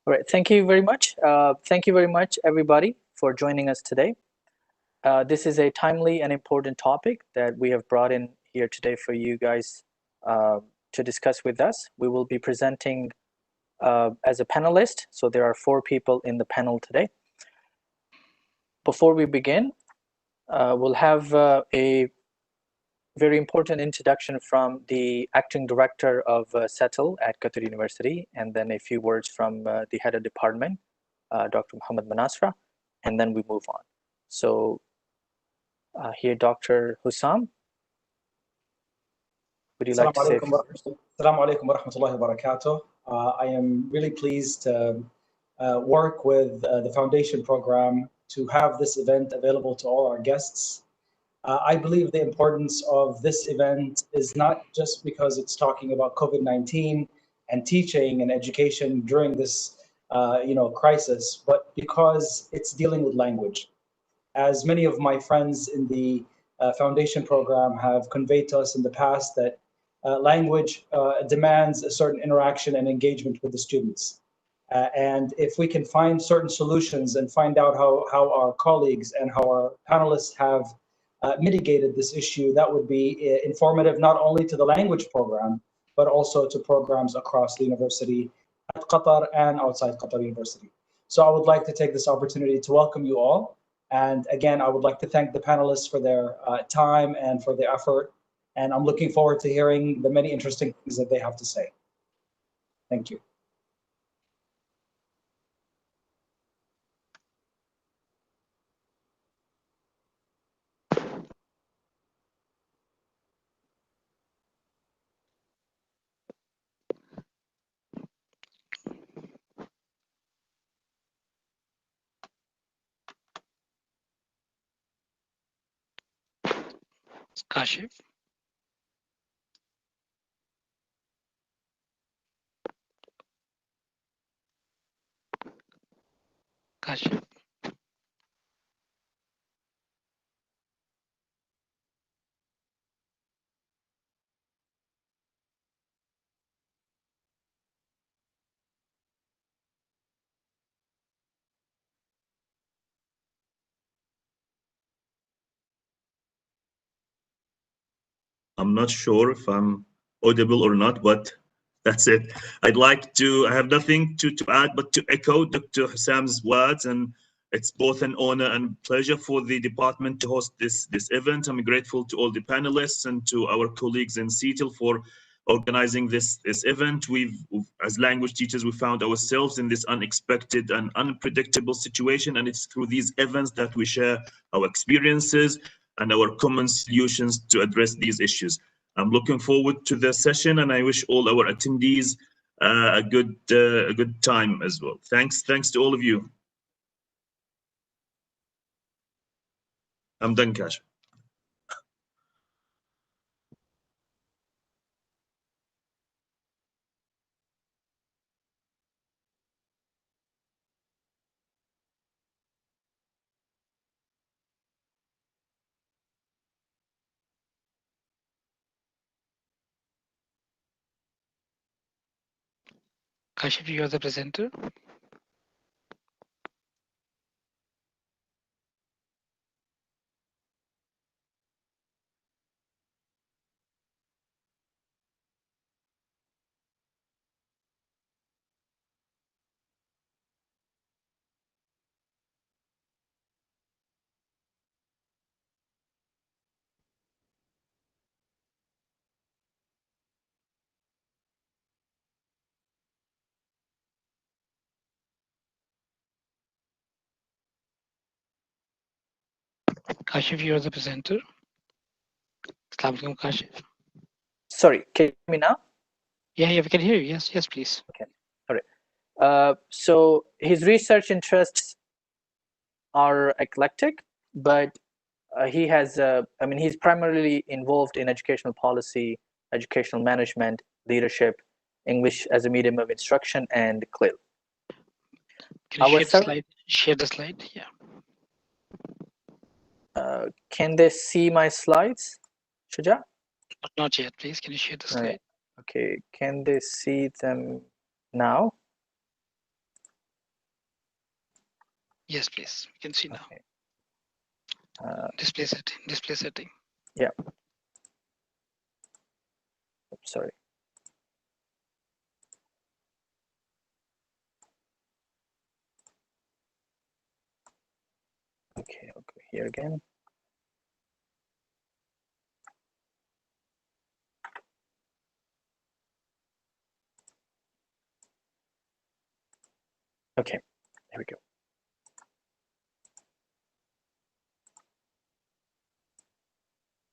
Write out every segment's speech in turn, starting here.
All right, thank you very much. Thank you very much, everybody, for joining us today. This is a timely and important topic that we have brought in here today for you guys to discuss with us. We will be presenting as a panelist, so there are 4 people in the panel today. Before we begin, we'll have a very important introduction from the acting director of SETL at Qatar University, and then a few words from the head of department, Dr. Muhammad Manasra, and then we move on. So here, Dr. Hussam, would you like to say a few words? Assalamu alaikum wa rahmatullahi wa barakatuh. I am really pleased to work with the foundation program to have this event available to all our guests. I believe the importance of this event is not just because it's talking about COVID-19 and teaching and education during this crisis, but because it's dealing with language. As many of my friends in the foundation program have conveyed to us in the past, that language demands a certain interaction and engagement with the students. And if we can find certain solutions and find out how our colleagues and how our panelists have mitigated this issue, that would be informative not only to the language program, but also to programs across the university at Qatar and outside Qatar University. So I would like to take this opportunity to welcome you all. And again, I would like to thank the panelists for their time and for their effort. And I'm looking forward to hearing the many interesting things that they have to say. Thank you. Kashif. Kashif. I'm not sure if I'm audible or not, but that's it. I have nothing to add, but to echo Dr. Hussam's words, and it's both an honor and pleasure for the department to host this event. I'm grateful to all the panelists and to our colleagues in SETL for organizing this event. As language teachers, we found ourselves in this unexpected and unpredictable situation, and it's through these events that we share our experiences and our common solutions to address these issues. I'm looking forward to the session, and I wish all our attendees a good time as well. Thanks to all of you. I'm done, Kash. Kashif, you are the presenter. Kashif, you are the presenter. Assalamu alaikum, Kashif. Sorry, can you hear me now? Yeah, we can hear you. Yes, please. Okay, all right. So his research interests are eclectic, but he has, he's primarily involved in educational policy, educational management, leadership, English as a medium of instruction, and CLIL. Can you share the slide? Yeah. Can they see my slides, Shuja? Not yet, please. Can you share the slide? Okay, can they see them now? Yes, please. You can see now. Okay. Display setting. Display setting. Yeah. Oops, sorry. Okay, I'll go here again. Okay, there we go.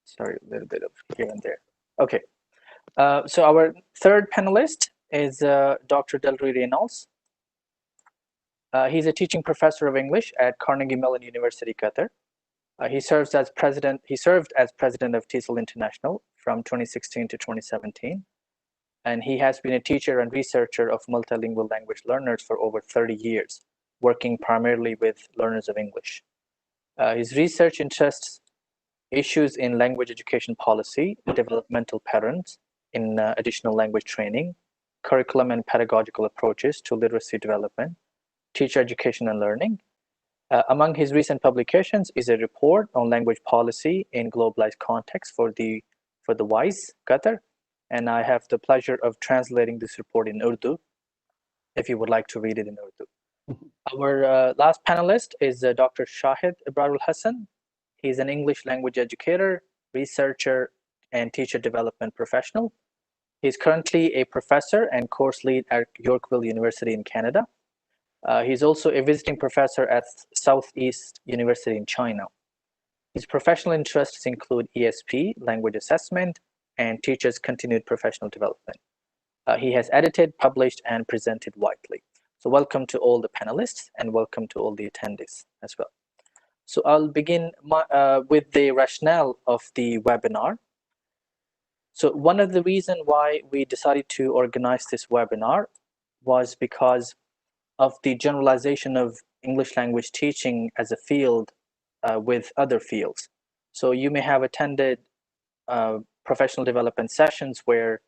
Sorry, a little bit of here and there. Okay, so our third panelist is Dr. Delroy Reynolds. He's a teaching professor of English at Carnegie Mellon University, Qatar. He served as president of TESOL International from 2016 to 2017. And he has been a teacher and researcher of multilingual language learners for over 30 years, working primarily with learners of English. His research interests issues in language education policy, developmental patterns in additional language training, curriculum and pedagogical approaches to literacy development, teacher education and learning. Among his recent publications is a report on language policy in globalized context for the WISE, Qatar, and I have the pleasure of translating this report in Urdu, if you would like to read it in Urdu. Our last panelist is Dr. Shahid Ibrahim Hassan. He's an English language educator, researcher, and teacher development professional. He's currently a professor and course lead at Yorkville University in Canada. He's also a visiting professor at Southeast University in China. His professional interests include ESP, language assessment, and teachers' continued professional development. He has edited, published, and presented widely. So welcome to all the panelists and welcome to all the attendees as well. So I'll begin with the rationale of the webinar. So one of the reasons why we decided to organize this webinar was because of the generalization of English language teaching as a field with other fields. So you may have attended professional development sessions where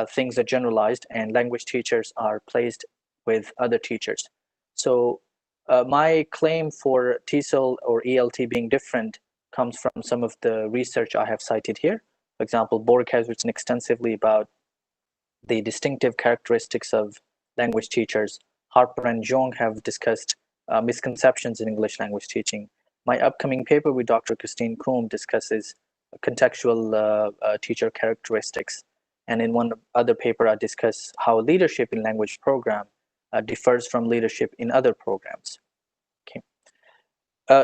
things are generalized and language teachers are placed with other teachers. So my claim for TESOL or ELT being different comes from some of the research I have cited here. For example, Borg has written extensively about the distinctive characteristics of language teachers. Harper and Jong have discussed misconceptions in English language teaching. My upcoming paper with Dr. Christine Kroom discusses contextual teacher characteristics. And in one other paper, I discuss how leadership in language program differs from leadership in other programs. Okay.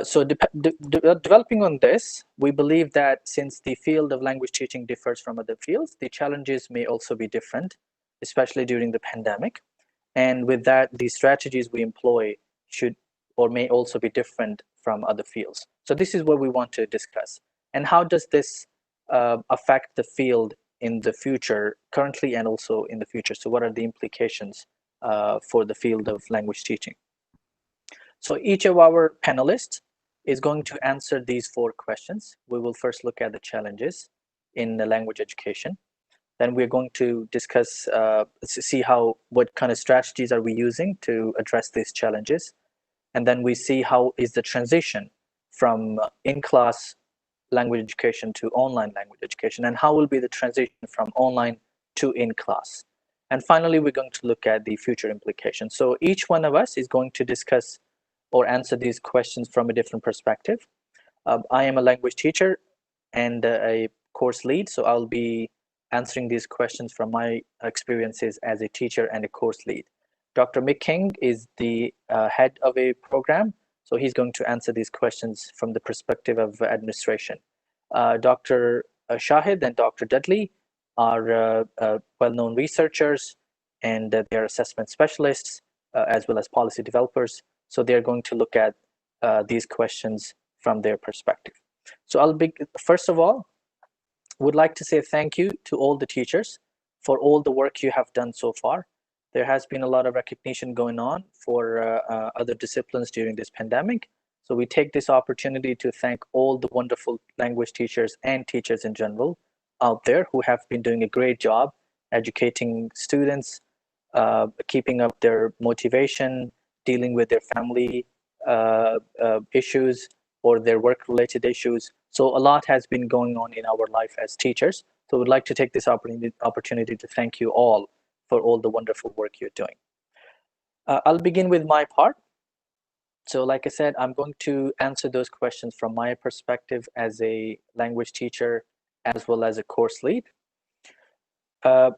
So developing on this, we believe that since the field of language teaching differs from other fields, the challenges may also be different, especially during the pandemic. And with that, the strategies we employ should or may also be different from other fields. So this is what we want to discuss. And how does this affect the field in the future, currently and also in the future? So what are the implications for the field of language teaching? So each of our panelists is going to answer these 4 questions. We will first look at the challenges in the language education. Then we're going to discuss, see what kind of strategies are we using to address these challenges. And then we see how is the transition from in-class language education to online language education, and how will be the transition from online to in-class. And finally, we're going to look at the future implications. So each one of us is going to discuss or answer these questions from a different perspective. I am a language teacher and a course lead, so I'll be answering these questions from my experiences as a teacher and a course lead. Dr. Mick King is the head of a program, so he's going to answer these questions from the perspective of administration. Dr. Shahid and Dr. Dudley are well-known researchers, and they're assessment specialists as well as policy developers. So they're going to look at these questions from their perspective. So I'll first of all, would like to say thank you to all the teachers for all the work you have done so far. There has been a lot of recognition going on for other disciplines during this pandemic. So we take this opportunity to thank all the wonderful language teachers and teachers in general out there who have been doing a great job educating students, keeping up their motivation, dealing with their family issues or their work-related issues. So a lot has been going on in our life as teachers. So we'd like to take this opportunity to thank you all for all the wonderful work you're doing. I'll begin with my part. So like I said, I'm going to answer those questions from my perspective as a language teacher, as well as a course lead.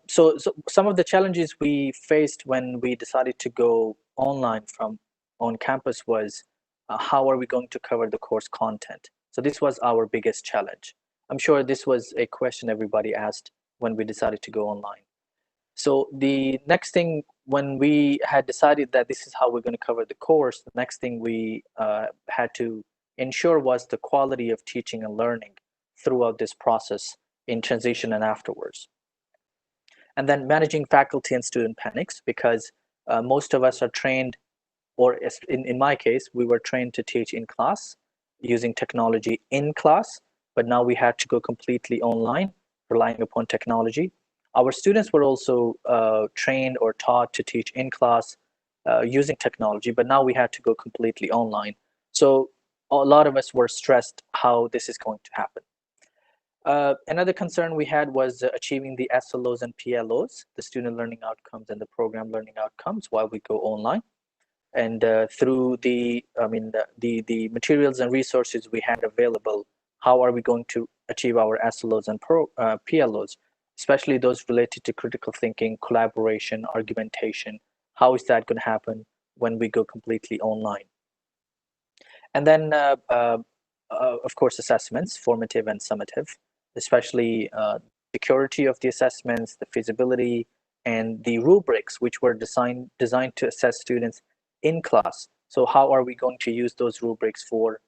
So some of the challenges we faced when we decided to go online from on campus was how are we going to cover the course content? So this was our biggest challenge. I'm sure this was a question everybody asked when we decided to go online. So the next thing, when we had decided that this is how we're going to cover the course, the next thing we had to ensure was the quality of teaching and learning throughout this process in transition and afterwards. And then managing faculty and student panics, because most of us are trained, or in my case, we were trained to teach in class using technology in class, but now we had to go completely online, relying upon technology. Our students were also trained or taught to teach in class using technology, but now we had to go completely online. So a lot of us were stressed how this is going to happen. Another concern we had was achieving the SLOs and PLOs, the student learning outcomes and the program learning outcomes, while we go online. And through the materials and resources we had available, how are we going to achieve our SLOs and PLOs, especially those related to critical thinking, collaboration, argumentation? How is that going to happen when we go completely online? And then, of course, assessments, formative and summative, especially security of the assessments, the feasibility, and the rubrics, which were designed to assess students in class. So how are we going to use those rubrics for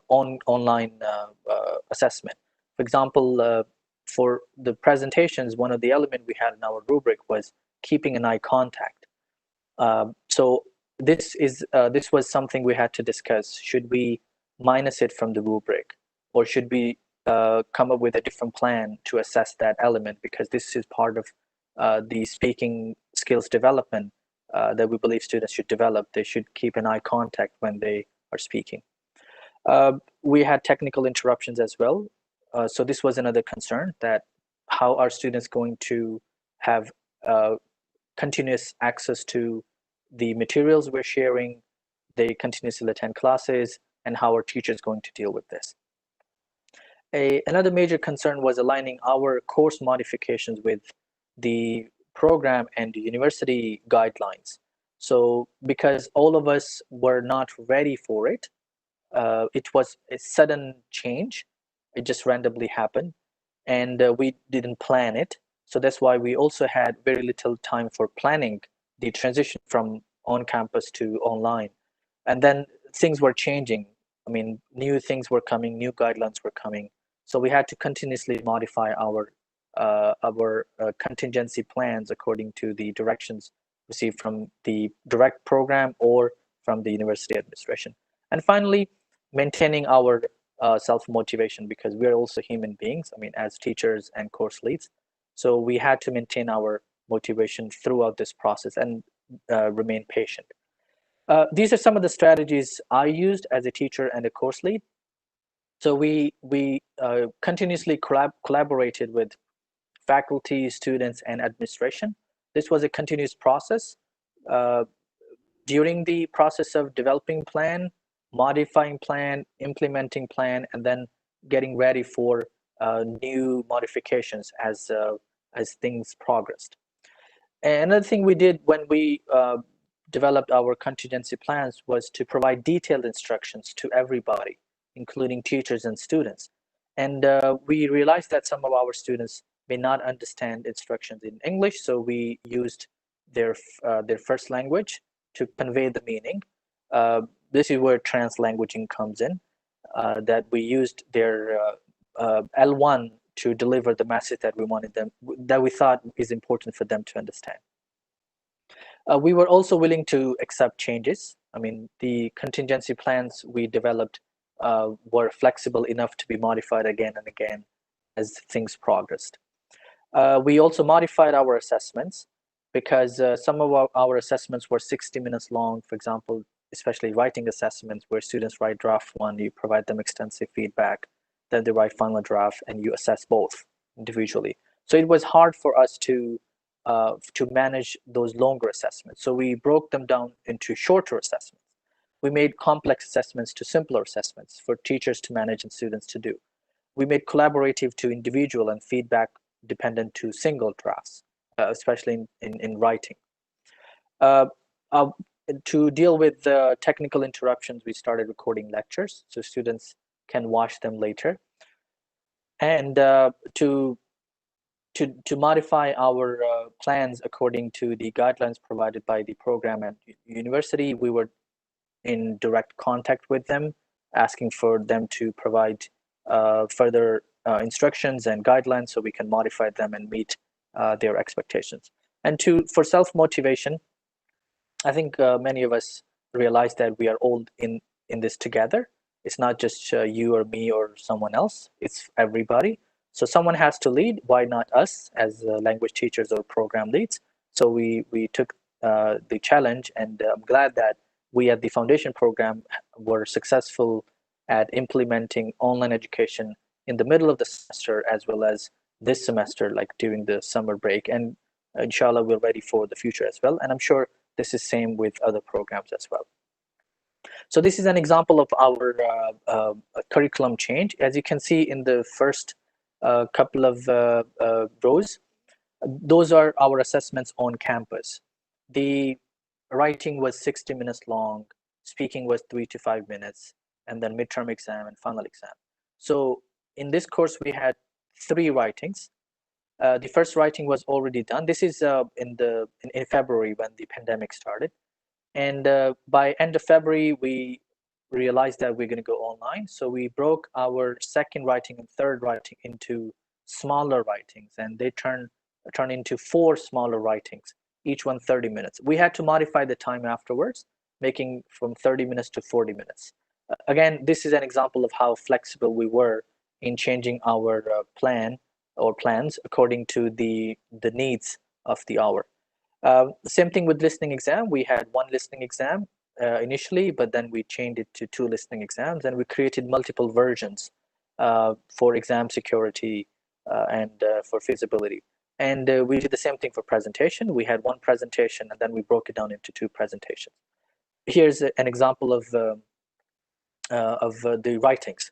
online assessment? For example, for the presentations, one of the elements we had in our rubric was keeping an eye contact. So this was something we had to discuss. Should we minus it from the rubric, or should we come up with a different plan to assess that element? Because this is part of the speaking skills development that we believe students should develop. They should keep an eye contact when they are speaking. We had technical interruptions as well. So this was another concern, that how are students going to have continuous access to the materials we're sharing, they continuously attend classes, and how are teachers going to deal with this? Another major concern was aligning our course modifications with the program and the university guidelines. So because all of us were not ready for it, it was a sudden change. It just randomly happened, and we didn't plan it. So that's why we also had very little time for planning the transition from on-campus to online. And then things were changing. I mean, new things were coming, new guidelines were coming. So we had to continuously modify our contingency plans according to the directions received from the direct program or from the university administration. And finally, maintaining our self-motivation, because we're also human beings, I mean, as teachers and course leads. So we had to maintain our motivation throughout this process and remain patient. These are some of the strategies I used as a teacher and a course lead. So we continuously collaborated with faculty, students, and administration. This was a continuous process. During the process of developing plan, modifying plan, implementing plan, and then getting ready for new modifications as things progressed. And another thing we did when we developed our contingency plans was to provide detailed instructions to everybody, including teachers and students. And we realized that some of our students may not understand instructions in English, so we used their first language to convey the meaning. This is where translanguaging comes in, that we used their L1 to deliver the message that we wanted them, that we thought is important for them to understand. We were also willing to accept changes. I mean, the contingency plans we developed were flexible enough to be modified again and again as things progressed. We also modified our assessments, because some of our assessments were 60 minutes long. For example, especially writing assessments where students write draft one, you provide them extensive feedback, then they write final draft, and you assess both individually. So it was hard for us to manage those longer assessments. So we broke them down into shorter assessments. We made complex assessments to simpler assessments for teachers to manage and students to do. We made collaborative to individual and feedback dependent to single drafts, especially in writing. To deal with the technical interruptions, we started recording lectures so students can watch them later. And to modify our plans according to the guidelines provided by the program and university, we were in direct contact with them, asking for them to provide further instructions and guidelines so we can modify them and meet their expectations. And for self-motivation, I think many of us realize that we are all in this together. It's not just you or me or someone else, it's everybody. So someone has to lead. Why not us as language teachers or program leads? So we took the challenge, and I'm glad that we at the foundation program were successful at implementing online education in the middle of the semester as well as this semester, like during the summer break. And inshallah, we're ready for the future as well. And I'm sure this is same with other programs as well. So this is an example of our curriculum change. As you can see in the first couple of rows, those are our assessments on campus. The writing was 60 minutes long, speaking was 3 to 5 minutes, and then midterm exam and final exam. So in this course, we had 3 writings. The first writing was already done. This is in February when the pandemic started. And by end of February, we realized that we're going to go online. So we broke our second writing and third writing into smaller writings, and they turn into 4 smaller writings, each one 30 minutes. We had to modify the time afterwards, making from 30 minutes to 40 minutes. Again, this is an example of how flexible we were in changing our plans according to the needs of the hour. Same thing with listening exam. We had 1 listening exam initially, but then we changed it to 2 listening exams, and we created multiple versions for exam security and for feasibility. And we did the same thing for presentation. We had 1 presentation, and then we broke it down into 2 presentations. Here's an example of the writings.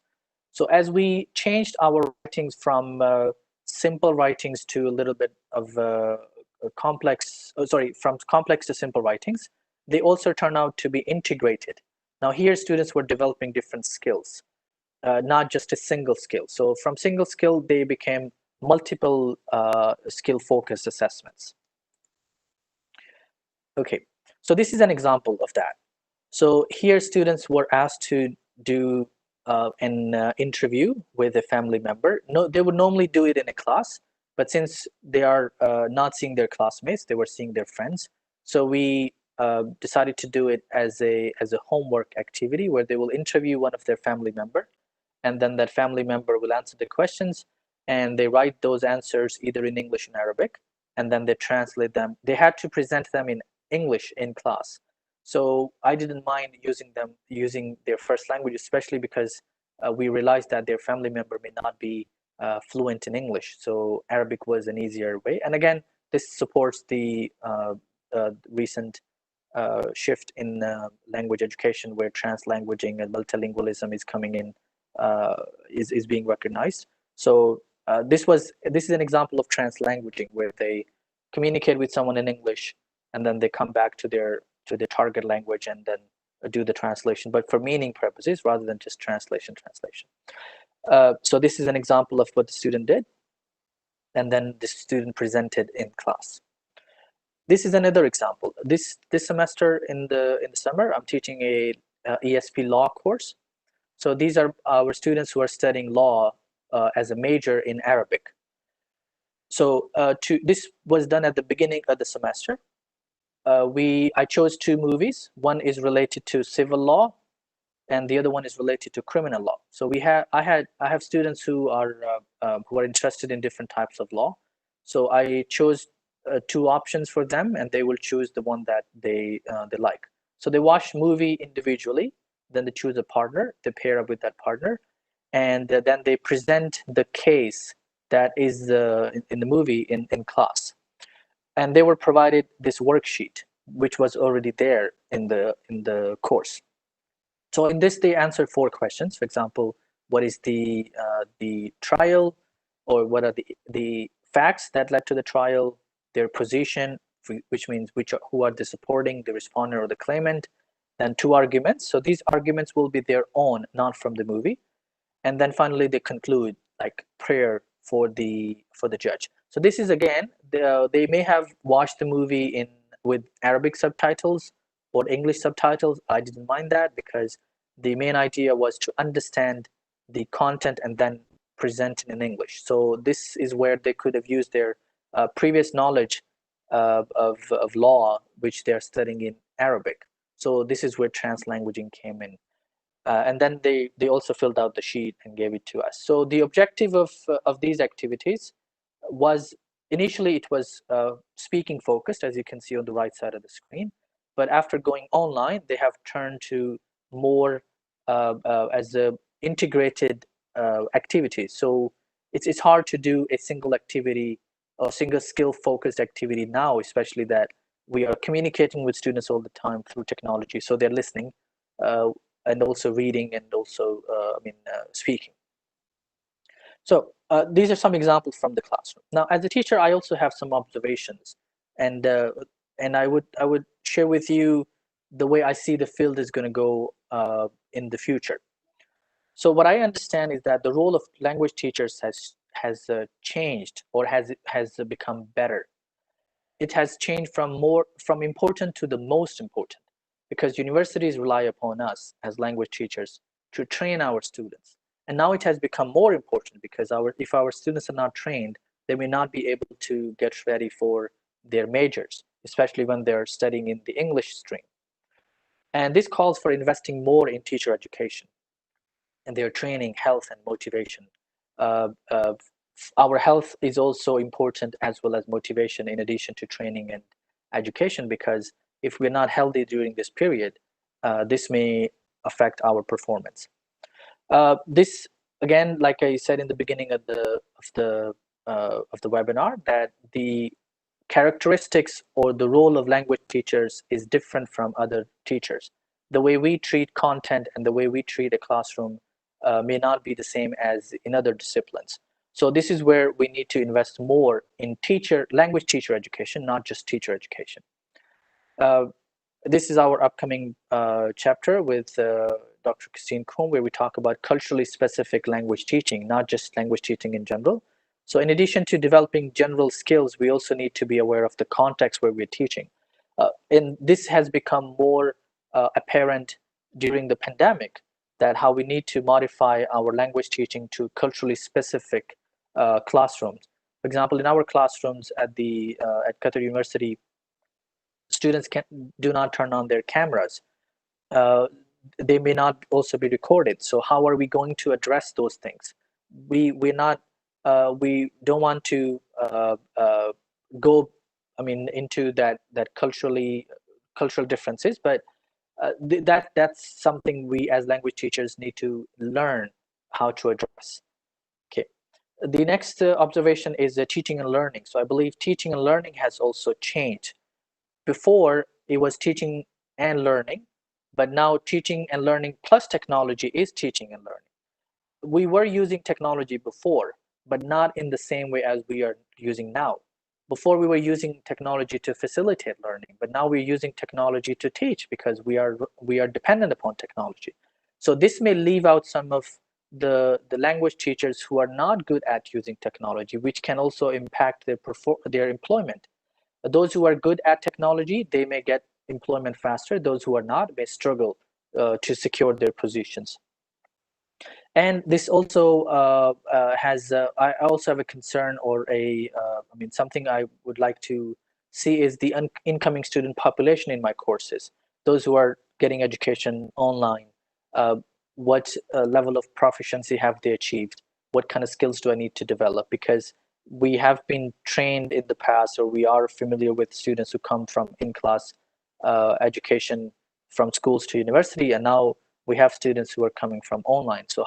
So as we changed our writings from simple writings to a little bit of from complex to simple writings, they also turn out to be integrated. Now here students were developing different skills, not just a single skill. So from single skill, they became multiple skill focused assessments. Okay, so this is an example of that. So here students were asked to do an interview with a family member. No, they would normally do it in a class, but since they are not seeing their classmates, they were seeing their friends. So we decided to do it as a homework activity where they will interview one of their family member, and then that family member will answer the questions, and they write those answers either in English and Arabic, and then they translate them. They had to present them in English in class. So I didn't mind using their first language, especially because we realized that their family member may not be fluent in English. So Arabic was an easier way. And again, this supports the recent shift in language education, where translanguaging and multilingualism is coming in, is being recognized. So this is an example of translanguaging, where they communicate with someone in English, and then they come back to their target language and then do the translation, but for meaning purposes rather than just translation. So this is an example of what the student did, and then the student presented in class. This is another example. This semester in the summer, I'm teaching a ESP law course. So these are our students who are studying law as a major in Arabic. So this was done at the beginning of the semester. I chose 2 movies. One is related to civil law, and the other one is related to criminal law. So I have students who are interested in different types of law. So I chose 2 options for them, and they will choose the one that they like. So they watch movie individually, then they choose a partner, they pair up with that partner, and then they present the case that is in the movie in class. And they were provided this worksheet, which was already there in the course. So in this, they answered 4 questions. For example, what is the trial, or what are the facts that led to the trial, their position, which means who are the supporting, the respondent or the claimant, then 2 arguments. So these arguments will be their own, not from the movie. And then finally they conclude like prayer for the judge. So this is, again, they may have watched the movie with Arabic subtitles or English subtitles. I didn't mind that, because the main idea was to understand the content and then present it in English. So this is where they could have used their previous knowledge of law, which they're studying in Arabic. So this is where translanguaging came in. And then they also filled out the sheet and gave it to us. So the objective of these activities was, initially it was speaking focused, as you can see on the right side of the screen. But after going online, they have turned to more as a integrated activities. So it's hard to do a single activity or single skill focused activity now, especially that we are communicating with students all the time through technology. So they're listening and also reading and also speaking. So these are some examples from the classroom. Now, as a teacher, I also have some observations, and I would share with you the way I see the field is going to go in the future. So what I understand is that the role of language teachers has changed, or has become better. It has changed from important to the most important, because universities rely upon us as language teachers to train our students. And now it has become more important, because if our students are not trained, they may not be able to get ready for their majors, especially when they're studying in the English stream. And this calls for investing more in teacher education and their training, health, and motivation. Our health is also important, as well as motivation, in addition to training and education, because if we're not healthy during this period, this may affect our performance. This, again, like I said in the beginning of the webinar, that the characteristics or the role of language teachers is different from other teachers. The way we treat content and the way we treat a classroom may not be the same as in other disciplines. So this is where we need to invest more in language teacher education, not just teacher education. This is our upcoming chapter with Dr. Christine Kuhn, where we talk about culturally specific language teaching, not just language teaching in general. So in addition to developing general skills, we also need to be aware of the context where we're teaching. And this has become more apparent during the pandemic, that how we need to modify our language teaching to culturally specific classrooms. For example, in our classrooms at Qatar University, students do not turn on their cameras. They may not also be recorded. So how are we going to address those things? We don't want to go, into that cultural differences, but that's something we as language teachers need to learn how to address. Okay. The next observation is teaching and learning. So I believe teaching and learning has also changed. Before, it was teaching and learning, but now teaching and learning plus technology is teaching and learning. We were using technology before, but not in the same way as we are using now. Before, we were using technology to facilitate learning, but now we're using technology to teach, because we are dependent upon technology. So this may leave out some of the language teachers who are not good at using technology, which can also impact their employment. Those who are good at technology, they may get employment faster. Those who are not may struggle to secure their positions. And this also I also have a concern, or something I would like to see is the incoming student population in my courses. Those who are getting education online, what level of proficiency have they achieved? What kind of skills do I need to develop? Because we have been trained in the past, or we are familiar with students who come from in-class education from schools to university, and now we have students who are coming from online. So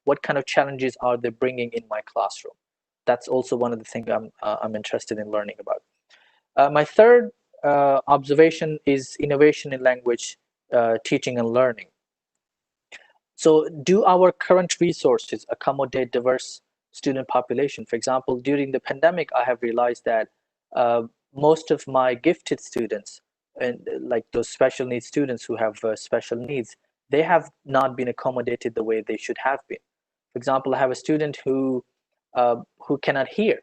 what kind of challenges are they bringing in my classroom? That's also one of the things I'm interested in learning about. My third observation is innovation in language teaching and learning. So do our current resources accommodate diverse student population? For example, during the pandemic, I have realized that most of my gifted students, and like those special needs students who have special needs, they have not been accommodated the way they should have been. For example, I have a student who cannot hear.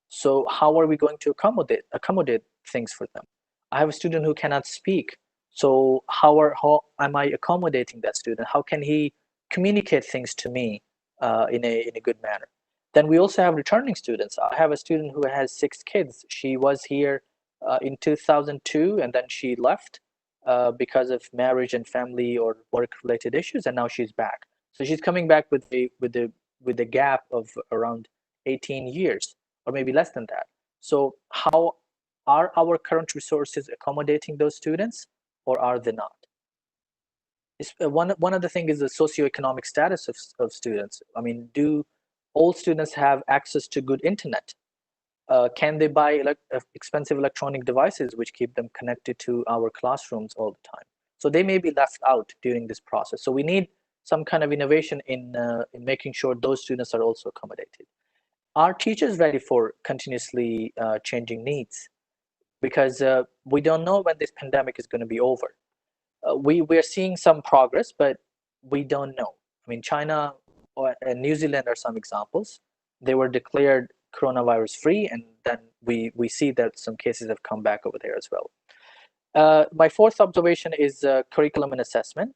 So how are we going to accommodate things for them? I have a student who cannot speak. So how am I accommodating that student? How can he communicate things to me in a good manner? Then we also have returning students. I have a student who has 6 kids. She was here in 2002, and then she left because of marriage and family or work-related issues, and now she's back. So she's coming back with a gap of around 18 years, or maybe less than that. So how are our current resources accommodating those students, or are they not? One of the things is the socioeconomic status of students. I mean, do all students have access to good internet? Can they buy expensive electronic devices which keep them connected to our classrooms all the time? So they may be left out during this process. So we need some kind of innovation in making sure those students are also accommodated. Are teachers ready for continuously changing needs? Because we don't know when this pandemic is going to be over. We're seeing some progress, but we don't know. I mean, China and New Zealand are some examples. They were declared coronavirus free, and then we see that some cases have come back over there as well. My fourth observation is curriculum and assessment.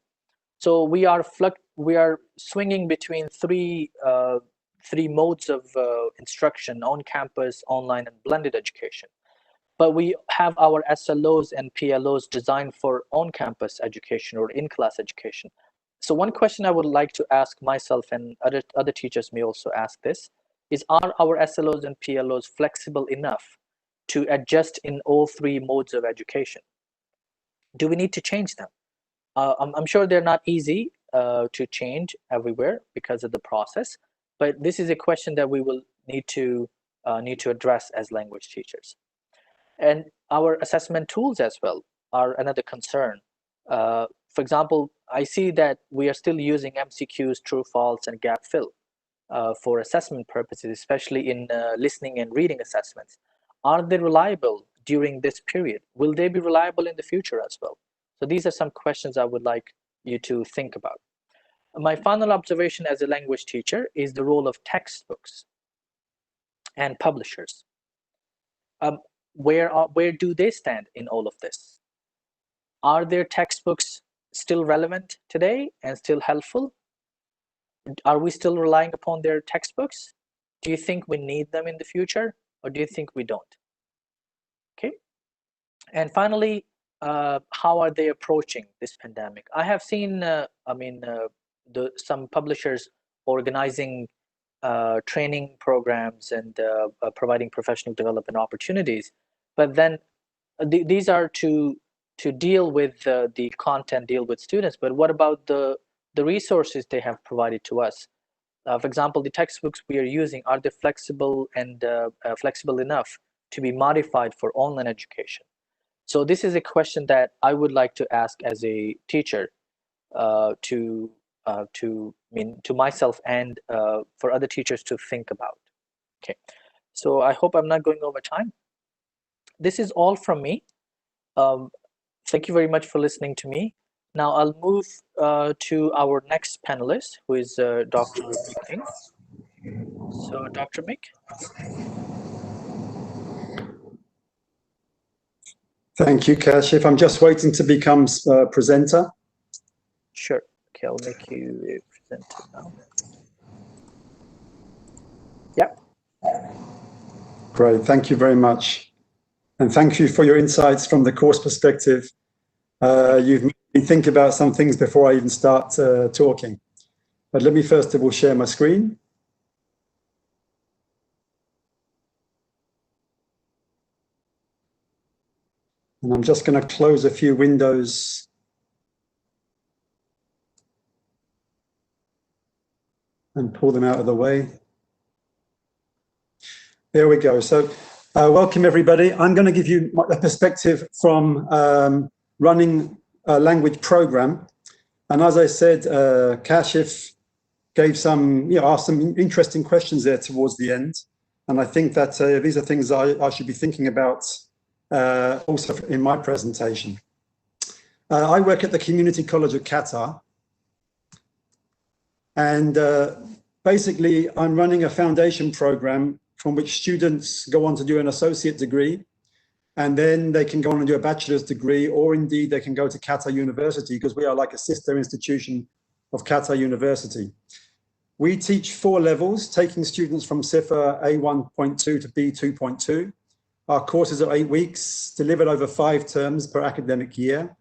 So we are swinging between three modes of instruction: on campus, online, and blended education. But we have our SLOs and PLOs designed for on-campus education or in-class education. So one question I would like to ask myself, and other teachers may also ask this, is are our SLOs and PLOs flexible enough to adjust in all 3 modes of education? Do we need to change them? I'm sure they're not easy to change everywhere because of the process, but this is a question that we will need to address as language teachers. And our assessment tools as well are another concern. For example, I see that we are still using MCQs, true, false, and gap fill for assessment purposes, especially in listening and reading assessments. Are they reliable during this period? Will they be reliable in the future as well? So these are some questions I would like you to think about. My final observation as a language teacher is the role of textbooks and publishers. Where do they stand in all of this? Are their textbooks still relevant today and still helpful? Are we still relying upon their textbooks? Do you think we need them in the future, or do you think we don't? Okay. And finally, how are they approaching this pandemic? I have seen, some publishers organizing training programs and providing professional development opportunities, but then these are to deal with the content, deal with students. But what about the resources they have provided to us? For example, the textbooks we are using, are they flexible and flexible enough to be modified for online education? So this is a question that I would like to ask as a teacher to myself and for other teachers to think about. Okay, so I hope I'm not going over time. This is all from me. Thank you very much for listening to me. Now I'll move to our next panelist, who is Dr. Mick. So Dr. Mick. Thank you, Kashif. I'm just waiting to become presenter. Sure. Okay, I'll make you a presenter now. Yep. Great. Thank you very much. And thank you for your insights from the course perspective. You've made me think about some things before I even start talking. But let me first of all share my screen. And I'm just going to close a few windows and pull them out of the way. There we go. So welcome everybody. I'm going to give you a perspective from running a language program. And as I said, Kashif gave asked some interesting questions there towards the end. And I think that these are things I should be thinking about also in my presentation. I work at the Community College of Qatar. And basically, I'm running a foundation program from which students go on to do an associate degree. And then they can go on and do a bachelor's degree, or indeed they can go to Qatar University, because we are like a sister institution of Qatar University. We teach 4 levels, taking students from SIFA A1.2 to B2.2. Our courses are 8 weeks, delivered over 5 terms per academic year.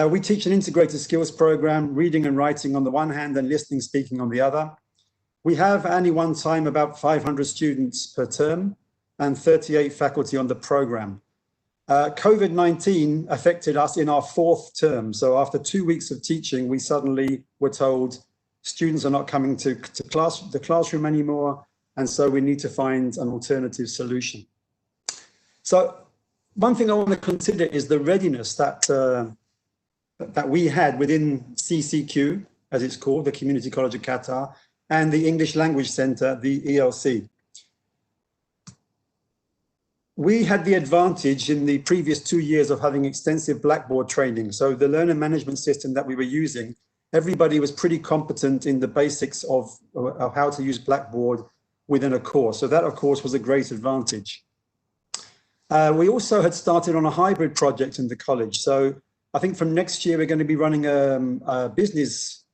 We teach an integrated skills program, reading and writing on the one hand and listening, speaking on the other. We have at any one time about 500 students per term and 38 faculty on the program. COVID-19 affected us in our 4th term. So after 2 weeks of teaching, we suddenly were told students are not coming to the classroom anymore. And so we need to find an alternative solution. So one thing I want to consider is the readiness that we had within CCQ, as it's called, the Community College of Qatar, and the English Language Centre, the ELC. We had the advantage in the previous 2 years of having extensive Blackboard training. So the learner management system that we were using, everybody was pretty competent in the basics of how to use Blackboard within a course. So that, of course, was a great advantage. We also had started on a hybrid project in the college. So I think from next year, we're going to be running a business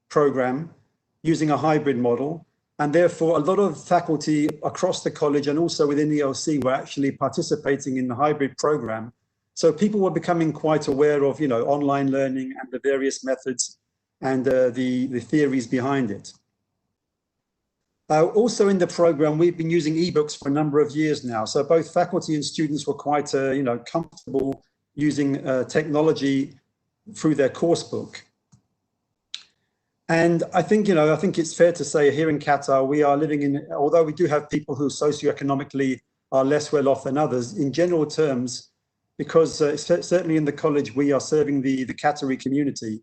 program using a hybrid model. And therefore, a lot of faculty across the college and also within the ELC were actually participating in the hybrid program. So people were becoming quite aware of, online learning and the various methods and the theories behind it. Also in the program, we've been using ebooks for a number of years now. So both faculty and students were quite, comfortable using technology through their course book. And I think it's fair to say here in Qatar, we are living in, although we do have people who socioeconomically are less well off than others, in general terms, because certainly in the college, we are serving the Qatari community.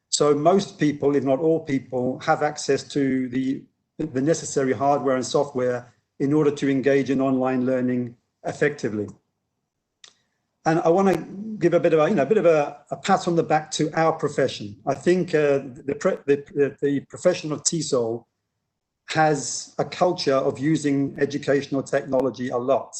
So most people, if not all people, have access to the necessary hardware and software in order to engage in online learning effectively. And I want to give a bit of a pat on the back to our profession. I think the profession of TESOL has a culture of using educational technology a lot.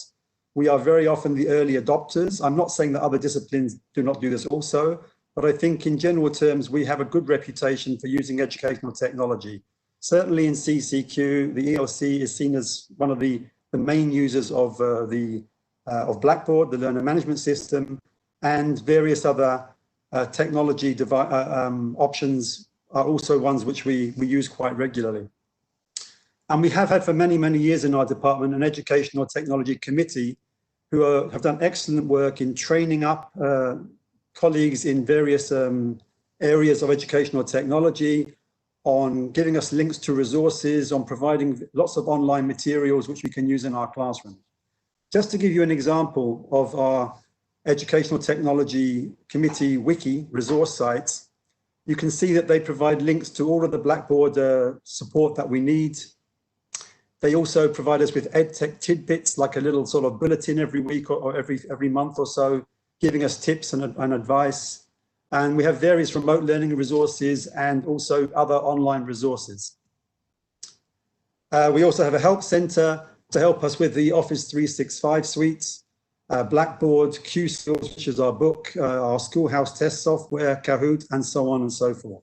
We are very often the early adopters. I'm not saying that other disciplines do not do this also, but I think in general terms, we have a good reputation for using educational technology. Certainly in CCQ, the ELC is seen as one of the main users of Blackboard, the learner management system, and various other technology options are also ones which we use quite regularly. And we have had for many, many years in our department an educational technology committee who have done excellent work in training up colleagues in various areas of educational technology, on giving us links to resources, on providing lots of online materials which we can use in our classroom. Just to give you an example of our Educational Technology Committee wiki resource sites, you can see that they provide links to all of the Blackboard support that we need. They also provide us with EdTech tidbits, like a little sort of bulletin every week or every month or so, giving us tips and advice. And we have various remote learning resources and also other online resources. We also have a help center to help us with the Office 365 suites, Blackboard, Q Skills, which is our book, our schoolhouse test software, Kahoot, and so on and so forth.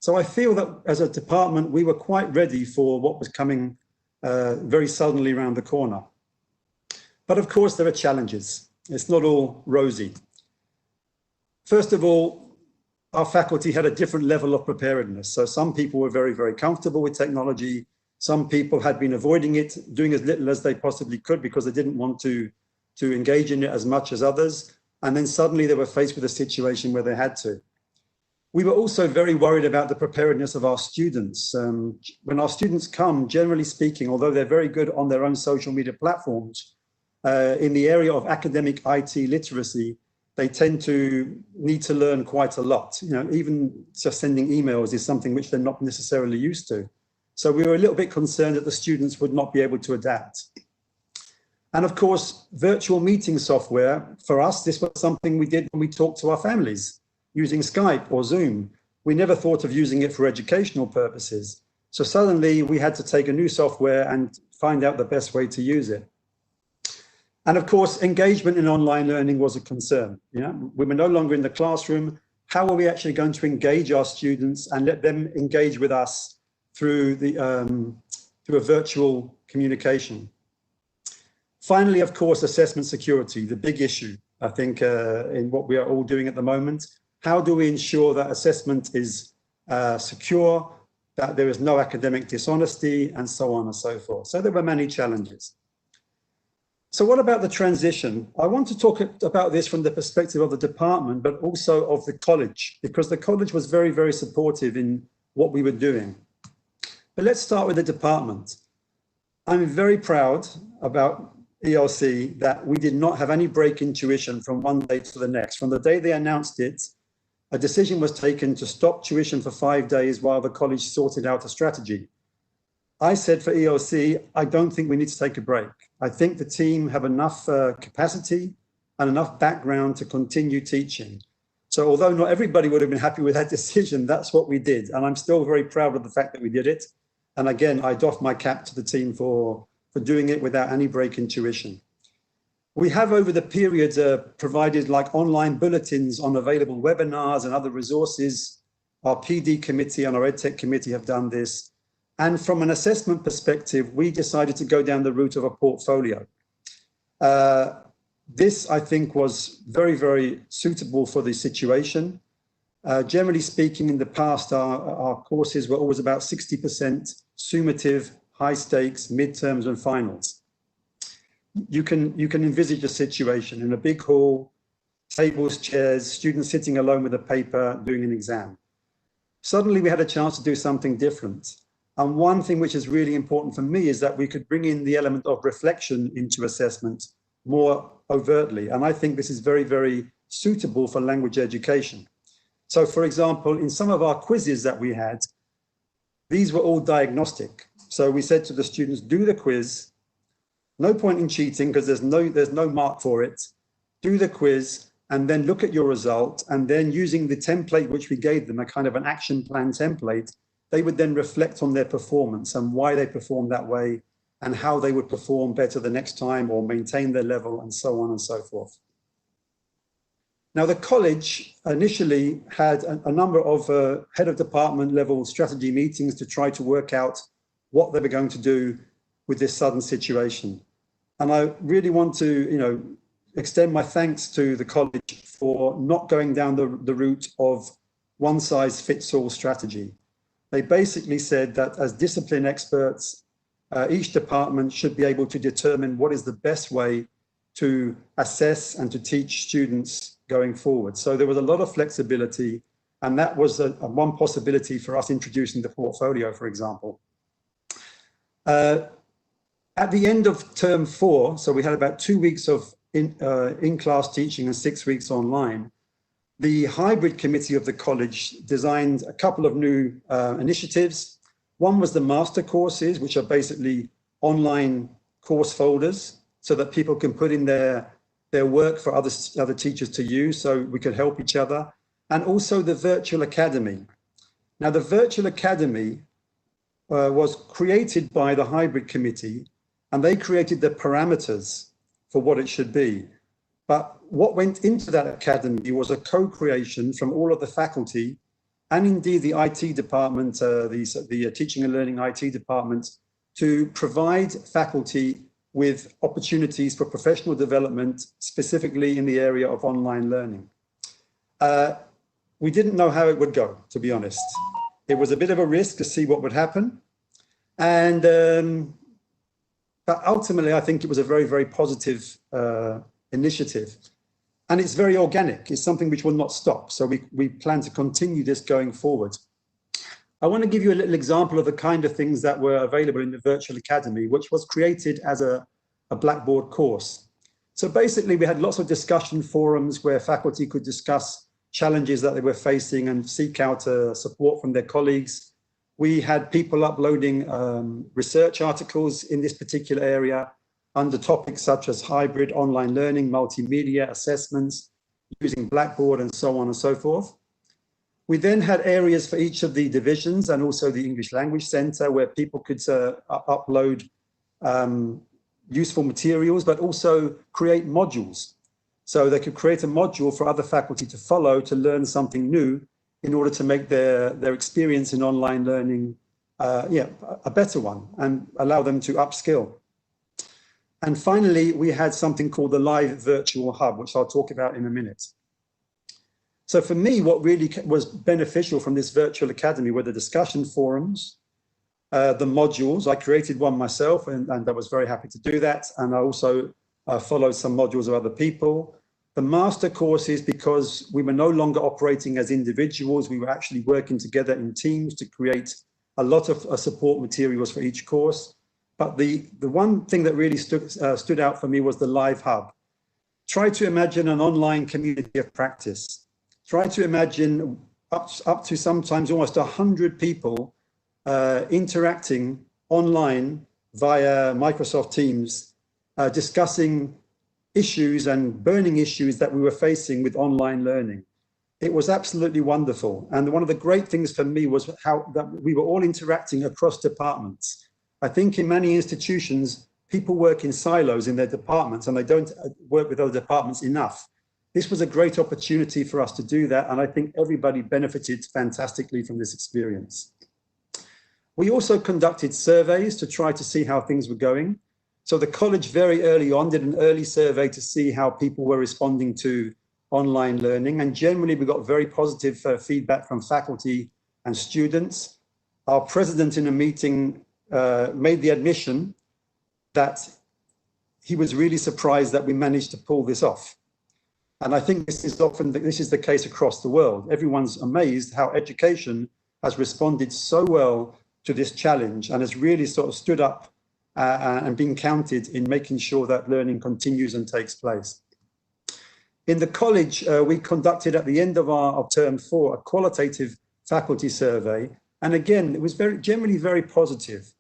So I feel that as a department, we were quite ready for what was coming very suddenly around the corner. But of course, there are challenges. It's not all rosy. First of all, our faculty had a different level of preparedness. So some people were very, very comfortable with technology. Some people had been avoiding it, doing as little as they possibly could because they didn't want to engage in it as much as others. And then suddenly they were faced with a situation where they had to. We were also very worried about the preparedness of our students. When our students come, generally speaking, although they're very good on their own social media platforms, in the area of academic IT literacy, they tend to need to learn quite a lot. You know, even just sending emails is something which they're not necessarily used to. So we were a little bit concerned that the students would not be able to adapt. And of course, virtual meeting software, for us, this was something we did when we talked to our families using Skype or Zoom. We never thought of using it for educational purposes. So suddenly we had to take a new software and find out the best way to use it. And of course, engagement in online learning was a concern. You know, we were no longer in the classroom. How are we actually going to engage our students and let them engage with us through through a virtual communication? Finally, of course, assessment security, the big issue, I think, in what we are all doing at the moment. How do we ensure that assessment is secure, that there is no academic dishonesty, and so on and so forth? So there were many challenges. So what about the transition? I want to talk about this from the perspective of the department, but also of the college, because the college was very, very supportive in what we were doing. But let's start with the department. I'm very proud about ELC that we did not have any break in tuition from one day to the next. From the day they announced it, a decision was taken to stop tuition for 5 days while the college sorted out a strategy. I said for ELC, I don't think we need to take a break. I think the team have enough capacity and enough background to continue teaching. So although not everybody would have been happy with that decision, that's what we did. And I'm still very proud of the fact that we did it. And again, I doff my cap to the team for doing it without any break in tuition. We have over the period provided like online bulletins on available webinars and other resources. Our PD committee and our EdTech committee have done this. And from an assessment perspective, we decided to go down the route of a portfolio. This, I think, was very, very suitable for the situation. Generally speaking, in the past, our courses were always about 60% summative, high stakes, midterms and finals. You can envisage a situation in a big hall, tables, chairs, students sitting alone with a paper doing an exam. Suddenly we had a chance to do something different. And one thing which is really important for me is that we could bring in the element of reflection into assessment more overtly. And I think this is very, very suitable for language education. So for example, in some of our quizzes that we had, these were all diagnostic. So we said to the students, do the quiz, no point in cheating because there's no mark for it. Do the quiz and then look at your result, and then using the template which we gave them, a kind of an action plan template, they would then reflect on their performance and why they performed that way and how they would perform better the next time or maintain their level and so on and so forth. Now, the college initially had a number of head of department level strategy meetings to try to work out what they were going to do with this sudden situation. And I really want to, extend my thanks to the college for not going down the route of one size fits all strategy. They basically said that as discipline experts, each department should be able to determine what is the best way to assess and to teach students going forward. So there was a lot of flexibility, and that was one possibility for us introducing the portfolio, for example. At the end of term 4, so we had about 2 weeks of in-class teaching and 6 weeks online, the hybrid committee of the college designed a couple of new initiatives. One was the master courses, which are basically online course folders so that people can put in their work for other teachers to use, so we could help each other. And also the virtual academy. Now, the virtual academy was created by the hybrid committee, and they created the parameters for what it should be. But what went into that academy was a co-creation from all of the faculty and indeed the IT department, the teaching and learning IT department, to provide faculty with opportunities for professional development, specifically in the area of online learning. We didn't know how it would go, to be honest. It was a bit of a risk to see what would happen. And but ultimately, I think it was a very, very positive initiative. And it's very organic. It's something which will not stop. So we plan to continue this going forward. I want to give you a little example of the kind of things that were available in the Virtual Academy, which was created as a Blackboard course. So basically, we had lots of discussion forums where faculty could discuss challenges that they were facing and seek out support from their colleagues. We had people uploading research articles in this particular area under topics such as hybrid online learning, multimedia assessments, using Blackboard, and so on and so forth. We then had areas for each of the divisions and also the English Language Centre where people could upload useful materials, but also create modules. So they could create a module for other faculty to follow to learn something new in order to make their experience in online learning a better one and allow them to upskill. And finally, we had something called the Live Virtual Hub, which I'll talk about in a minute. So for me, what really was beneficial from this Virtual Academy were the discussion forums, the modules. I created one myself, and I was very happy to do that. And I also followed some modules of other people. The master courses, because we were no longer operating as individuals, we were actually working together in teams to create a lot of support materials for each course. But the one thing that really stood out for me was the Live Hub. Try to imagine an online community of practice. Try to imagine up to sometimes almost 100 people interacting online via Microsoft Teams, discussing issues and burning issues that we were facing with online learning. It was absolutely wonderful. And one of the great things for me was how that we were all interacting across departments. I think in many institutions, people work in silos in their departments and they don't work with other departments enough. This was a great opportunity for us to do that. And I think everybody benefited fantastically from this experience. We also conducted surveys to try to see how things were going. So the college very early on did an early survey to see how people were responding to online learning. And generally, we got very positive feedback from faculty and students. Our president in a meeting made the admission that he was really surprised that we managed to pull this off. And I think this is the case across the world. Everyone's amazed how education has responded so well to this challenge and has really sort of stood up and been counted in making sure that learning continues and takes place. In the college, we conducted at the end of term 4 a qualitative faculty survey. And again, it was generally very positive.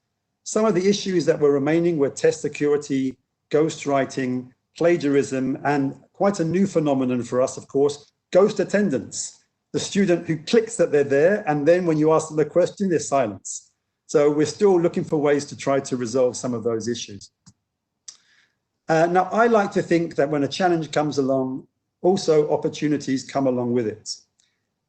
Some of the issues that were remaining were test security, ghostwriting, plagiarism, and quite a new phenomenon for us, of course, ghost attendance. The student who clicks that they're there, and then when you ask them a question, there's silence. So we're still looking for ways to try to resolve some of those issues. Now, I like to think that when a challenge comes along, also opportunities come along with it.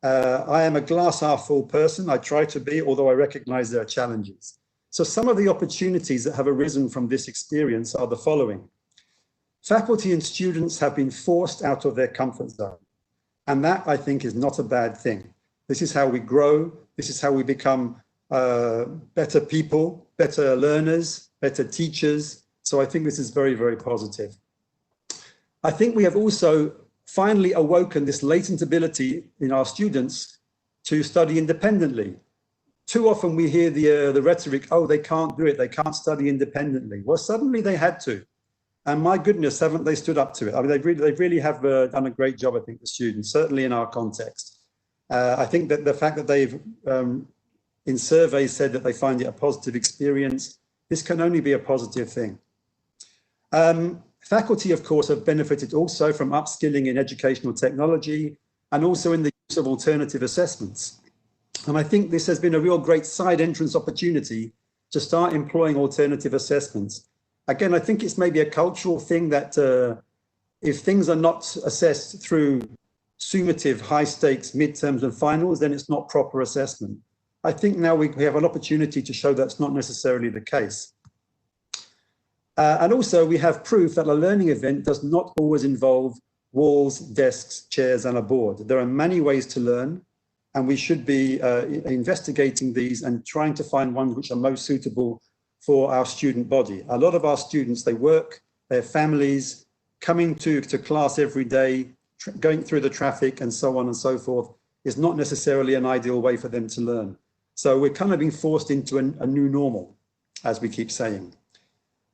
I am a glass half full person. I try to be, although I recognize there are challenges. So some of the opportunities that have arisen from this experience are the following. Faculty and students have been forced out of their comfort zone. And that, I think, is not a bad thing. This is how we grow. This is how we become better people, better learners, better teachers. So I think this is very, very positive. I think we have also finally awoken this latent ability in our students to study independently. Too often we hear the rhetoric, oh, they can't do it, they can't study independently. Well, suddenly they had to. And my goodness, haven't they stood up to it? I mean, they really have done a great job, I think, the students, certainly in our context. I think that the fact that they've, in surveys, said that they find it a positive experience, this can only be a positive thing. Faculty, of course, have benefited also from upskilling in educational technology and also in the use of alternative assessments. And I think this has been a real great side entrance opportunity to start employing alternative assessments. Again, I think it's maybe a cultural thing that if things are not assessed through summative, high stakes midterms and finals, then it's not proper assessment. I think now we have an opportunity to show that's not necessarily the case. And also we have proof that a learning event does not always involve walls, desks, chairs, and a board. There are many ways to learn, and we should be investigating these and trying to find ones which are most suitable for our student body. A lot of our students, they work, their families, coming to class every day, going through the traffic and so on and so forth is not necessarily an ideal way for them to learn. So we're kind of being forced into a new normal, as we keep saying.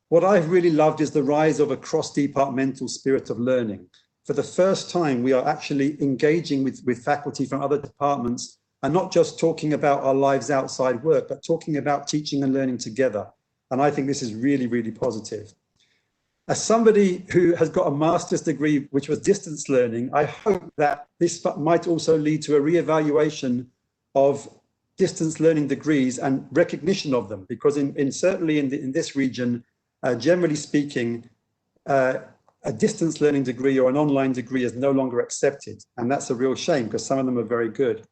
What I've really loved is the rise of a cross-departmental spirit of learning. For the first time, we are actually engaging with faculty from other departments and not just talking about our lives outside work, but talking about teaching and learning together. And I think this is really, really positive. As somebody who has got a master's degree, which was distance learning, I hope that this might also lead to a reevaluation of distance learning degrees and recognition of them, because certainly in this region, generally speaking, a distance learning degree or an online degree is no longer accepted. And that's a real shame because some of them are very good.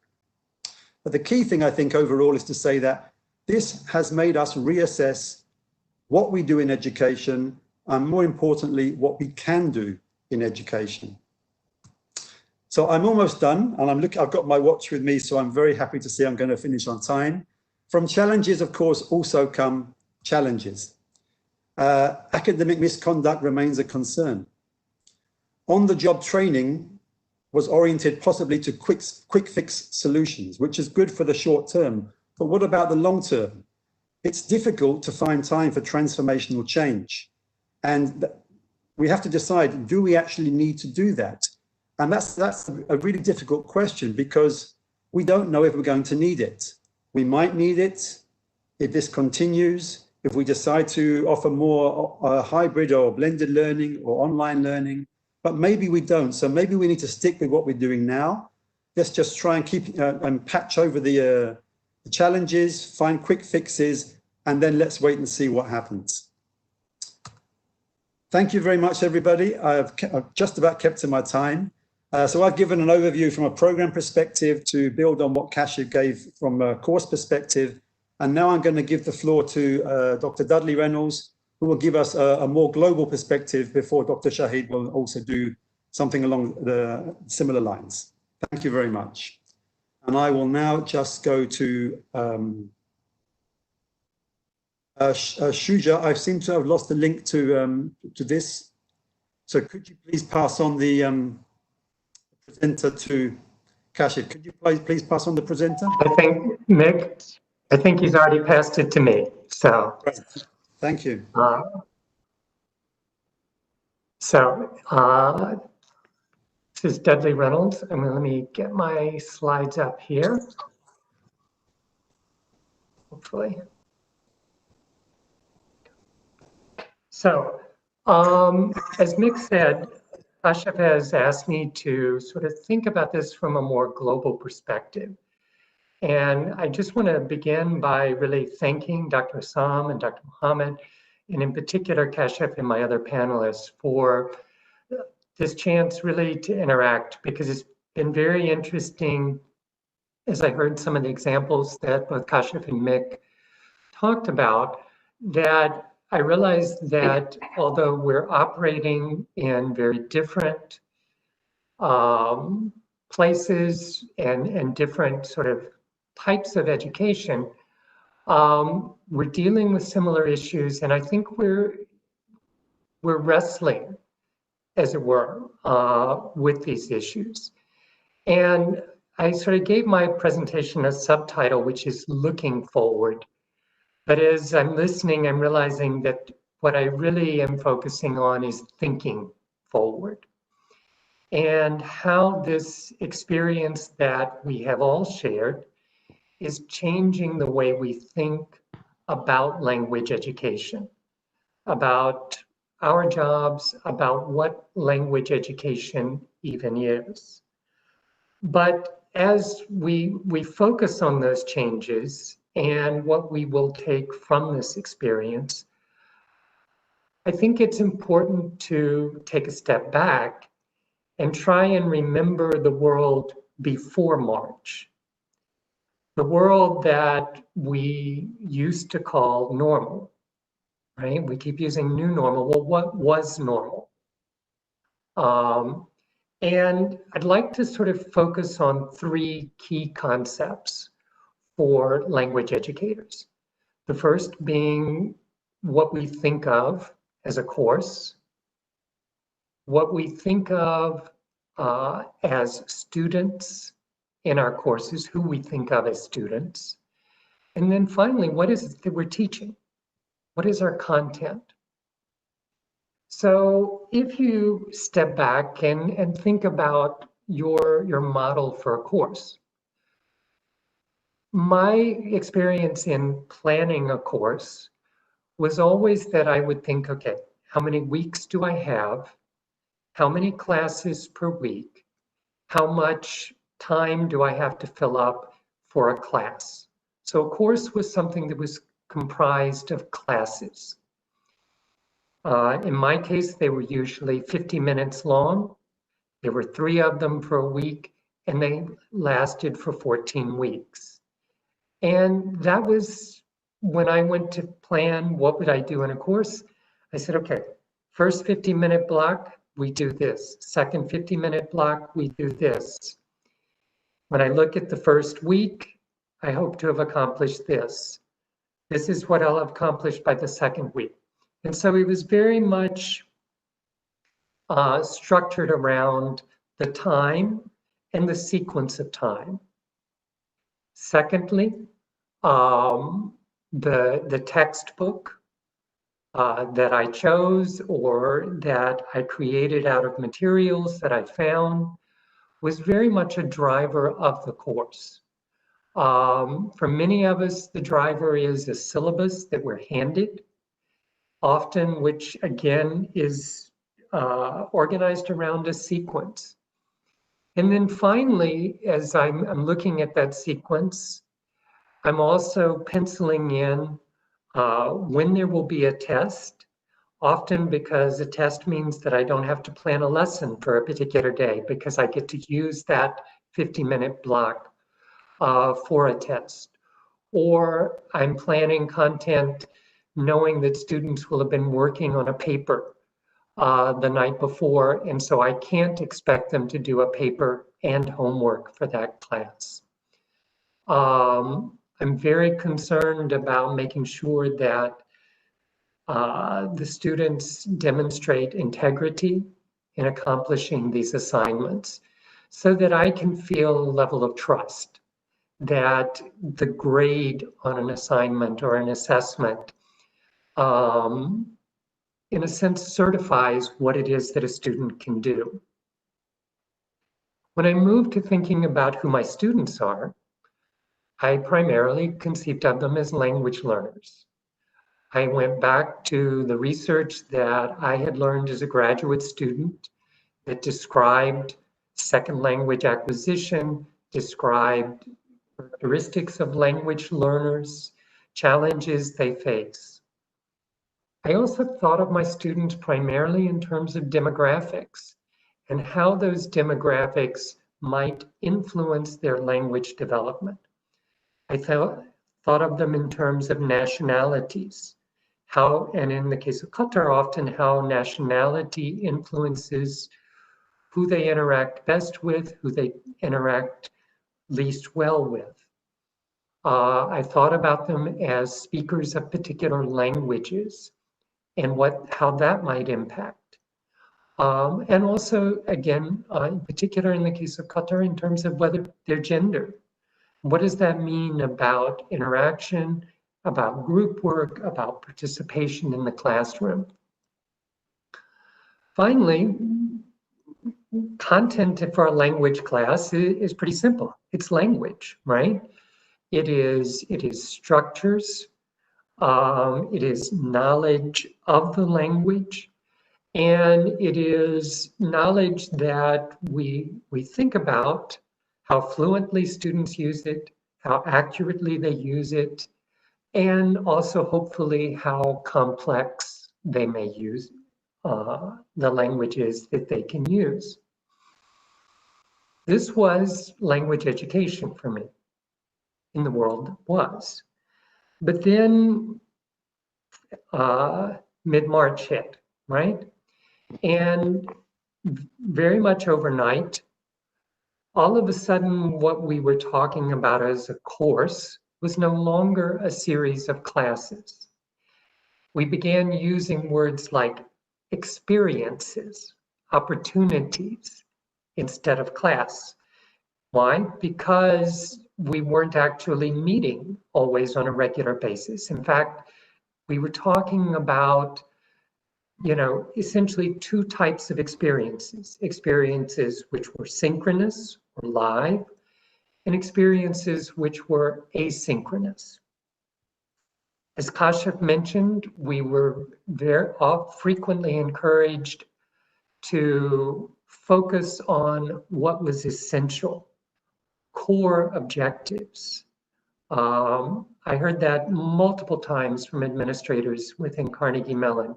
But the key thing I think overall is to say that this has made us reassess what we do in education, and more importantly, what we can do in education. So I'm almost done, and I've got my watch with me, so I'm very happy to see I'm going to finish on time. From challenges, of course, also come challenges. Academic misconduct remains a concern. On-the-job training was oriented possibly to quick fix solutions, which is good for the short term, but what about the long term? It's difficult to find time for transformational change. And we have to decide, do we actually need to do that? And that's a really difficult question, because we don't know if we're going to need it. We might need it if this continues, if we decide to offer more hybrid or blended learning or online learning, but maybe we don't. So maybe we need to stick with what we're doing now. Let's just try and keep and patch over the challenges, find quick fixes, and then let's wait and see what happens. Thank you very much, everybody. I've just about kept to my time. So I've given an overview from a program perspective to build on what Kashif gave from a course perspective. And now I'm going to give the floor to Dr. Dudley Reynolds, who will give us a more global perspective before Dr. Shahid will also do something along the similar lines. Thank you very much. And I will now just go to Shuja. I seem to have lost the link to this. So could you please pass on the presenter to Kashif? Could you please pass on the presenter? I think, Mick, I think he's already passed it to me. So, great. Thank you. This is Dudley Reynolds. Let me get my slides up here. Hopefully. So, as Mick said, Kashif has asked me to sort of think about this from a more global perspective. And I just want to begin by really thanking Dr. Assam and Dr. Mohammed, and in particular, Kashif and my other panelists, for this chance really to interact, because it's been very interesting as I heard some of the examples that both Kashif and Mick talked about, that I realized that although we're operating in very different places and different sort of types of education, we're dealing with similar issues, and I think we're wrestling, as it were, with these issues. And I sort of gave my presentation a subtitle, which is Looking Forward. But as I'm listening, I'm realizing that what I really am focusing on is thinking forward, and how this experience that we have all shared is changing the way we think about language education, about our jobs, about what language education even is. But as we focus on those changes and what we will take from this experience, I think it's important to take a step back and try and remember the world before March. The world that we used to call normal, right? We keep using new normal. Well, what was normal? And I'd like to sort of focus on three key concepts for language educators. The first being what we think of as a course, what we think of as students in our courses, who we think of as students. And then finally, what is it that we're teaching? What is our content? So if you step back and think about your model for a course, my experience in planning a course was always that I would think, okay, how many weeks do I have? How many classes per week? How much time do I have to fill up for a class? So a course was something that was comprised of classes. In my case, they were usually 50 minutes long. There were 3 of them for a week, and they lasted for 14 weeks. And that was when I went to plan what would I do in a course. I said, okay, first 50-minute block, we do this. Second 50-minute block, we do this. When I look at the first week, I hope to have accomplished this. This is what I'll have accomplished by the second week. And so it was very much structured around the time and the sequence of time. Secondly, the textbook that I chose or that I created out of materials that I found was very much a driver of the course. For many of us, the driver is a syllabus that we're handed, often which again is organized around a sequence. And then finally, as I'm looking at that sequence, I'm also penciling in when there will be a test, often because a test means that I don't have to plan a lesson for a particular day because I get to use that 50-minute block for a test. Or I'm planning content knowing that students will have been working on a paper the night before, and so I can't expect them to do a paper and homework for that class. I'm very concerned about making sure that the students demonstrate integrity in accomplishing these assignments so that I can feel a level of trust that the grade on an assignment or an assessment in a sense certifies what it is that a student can do. When I moved to thinking about who my students are, I primarily conceived of them as language learners. I went back to the research that I had learned as a graduate student that described second language acquisition, described characteristics of language learners, challenges they face. I also thought of my students primarily in terms of demographics and how those demographics might influence their language development. I thought of them in terms of nationalities, how, and in the case of Qatar, often how nationality influences who they interact best with, who they interact least well with. I thought about them as speakers of particular languages and how that might impact. And also, again, in particular in the case of Qatar, in terms of whether their gender. What does that mean about interaction, about group work, about participation in the classroom? Finally, content for a language class is pretty simple. It's language, right? It is structures, it is knowledge of the language, and it is knowledge that we think about how fluently students use it, how accurately they use it, and also hopefully how complex they may use the languages that they can use. This was language education for me in the world that was. But then mid-March hit, right? And very much overnight, all of a sudden, what we were talking about as a course was no longer a series of classes. We began using words like experiences, opportunities, instead of class. Why? Because we weren't actually meeting always on a regular basis. In fact, we were talking about, essentially two types of experiences which were synchronous or live, and experiences which were asynchronous. As Kashif mentioned, we were frequently encouraged to focus on what was essential, core objectives. I heard that multiple times from administrators within Carnegie Mellon.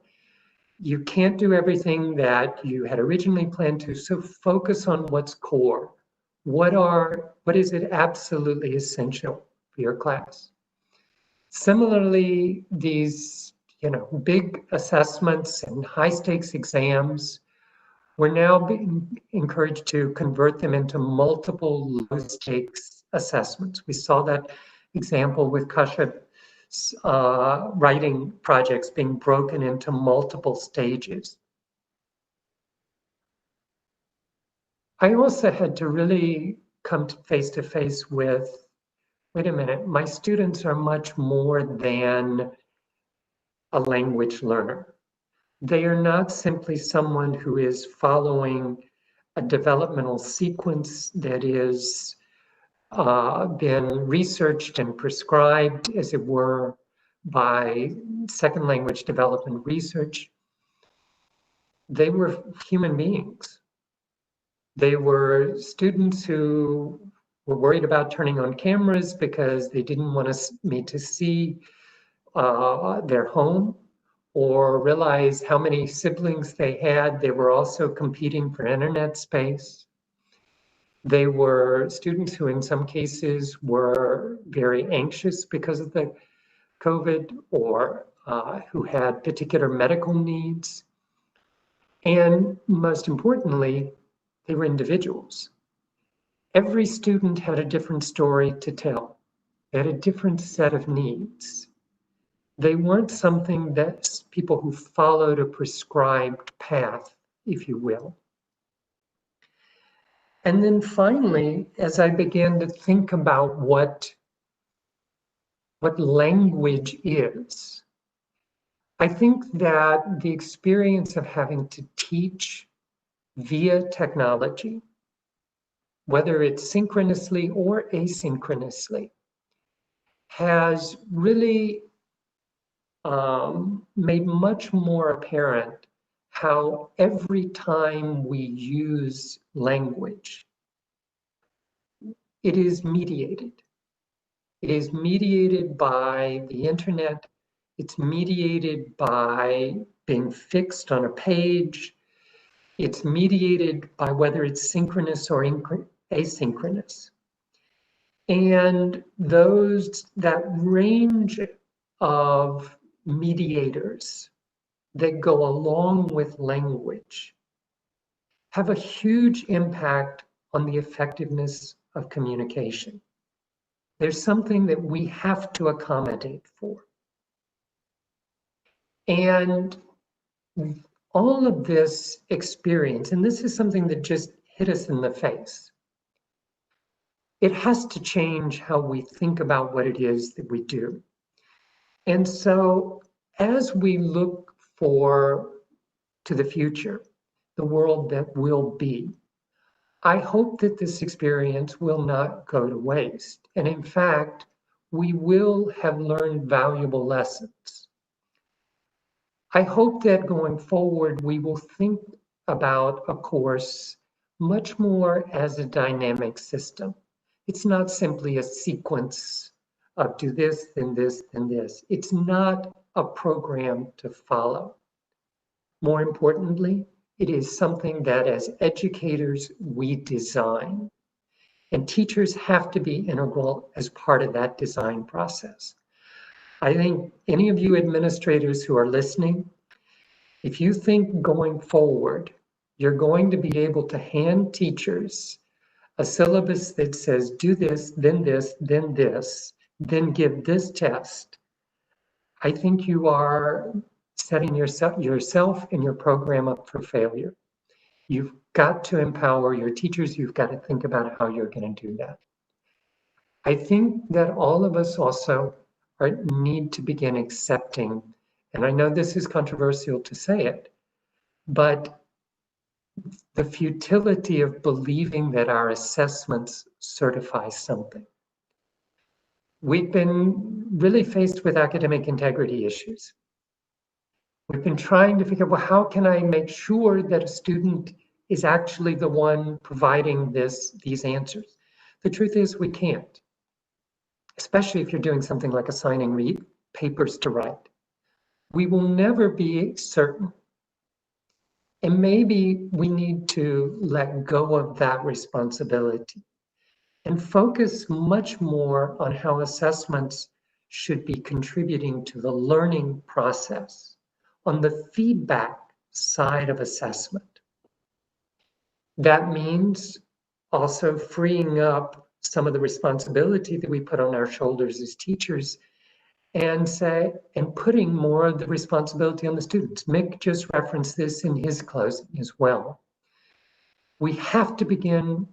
You can't do everything that you had originally planned to, so focus on what's core. What is it absolutely essential for your class? Similarly, these big assessments and high stakes exams, we're now being encouraged to convert them into multiple low stakes assessments. We saw that example with Kashif's writing projects being broken into multiple stages. I also had to really come face to face with, wait a minute, my students are much more than a language learner. They are not simply someone who is following a developmental sequence that is been researched and prescribed, as it were, by second language development research. They were human beings. They were students who were worried about turning on cameras because they didn't want me to see their home or realize how many siblings they had. They were also competing for internet space. They were students who in some cases were very anxious because of the COVID, or who had particular medical needs. And most importantly, they were individuals. Every student had a different story to tell. They had a different set of needs. They weren't something that's people who followed a prescribed path, if you will. And then finally, as I began to think about what language is, I think that the experience of having to teach via technology, whether it's synchronously or asynchronously, has really made much more apparent how every time we use language, it is mediated. It is mediated by the internet. It's mediated by being fixed on a page. It's mediated by whether it's synchronous or asynchronous. And that range of mediators that go along with language have a huge impact on the effectiveness of communication. There's something that we have to accommodate for. And all of this experience, and this is something that just hit us in the face, it has to change how we think about what it is that we do. And so as we look to the future, the world that will be, I hope that this experience will not go to waste. And in fact, we will have learned valuable lessons. I hope that going forward, we will think about a course much more as a dynamic system. It's not simply a sequence of do this, then this, then this. It's not a program to follow. More importantly, it is something that as educators, we design. And teachers have to be integral as part of that design process. I think any of you administrators who are listening, if you think going forward, you're going to be able to hand teachers a syllabus that says do this, then this, then this, then give this test, I think you are setting yourself and your program up for failure. You've got to empower your teachers. You've got to think about how you're going to do that. I think that all of us also need to begin accepting, and I know this is controversial to say it, but the futility of believing that our assessments certify something. We've been really faced with academic integrity issues. We've been trying to figure out, well, how can I make sure that a student is actually the one providing these answers? The truth is we can't, especially if you're doing something like assigning papers to write. We will never be certain. And maybe we need to let go of that responsibility and focus much more on how assessments should be contributing to the learning process, on the feedback side of assessment. That means also freeing up some of the responsibility that we put on our shoulders as teachers and putting more of the responsibility on the students. Mick just referenced this in his closing as well. We have to begin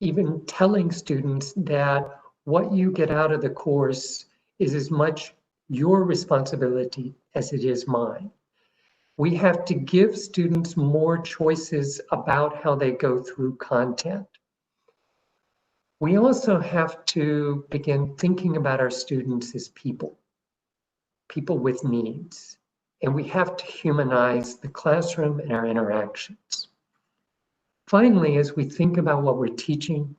even telling students that what you get out of the course is as much your responsibility as it is mine. We have to give students more choices about how they go through content. We also have to begin thinking about our students as people with needs, and we have to humanize the classroom and our interactions. Finally, as we think about what we're teaching,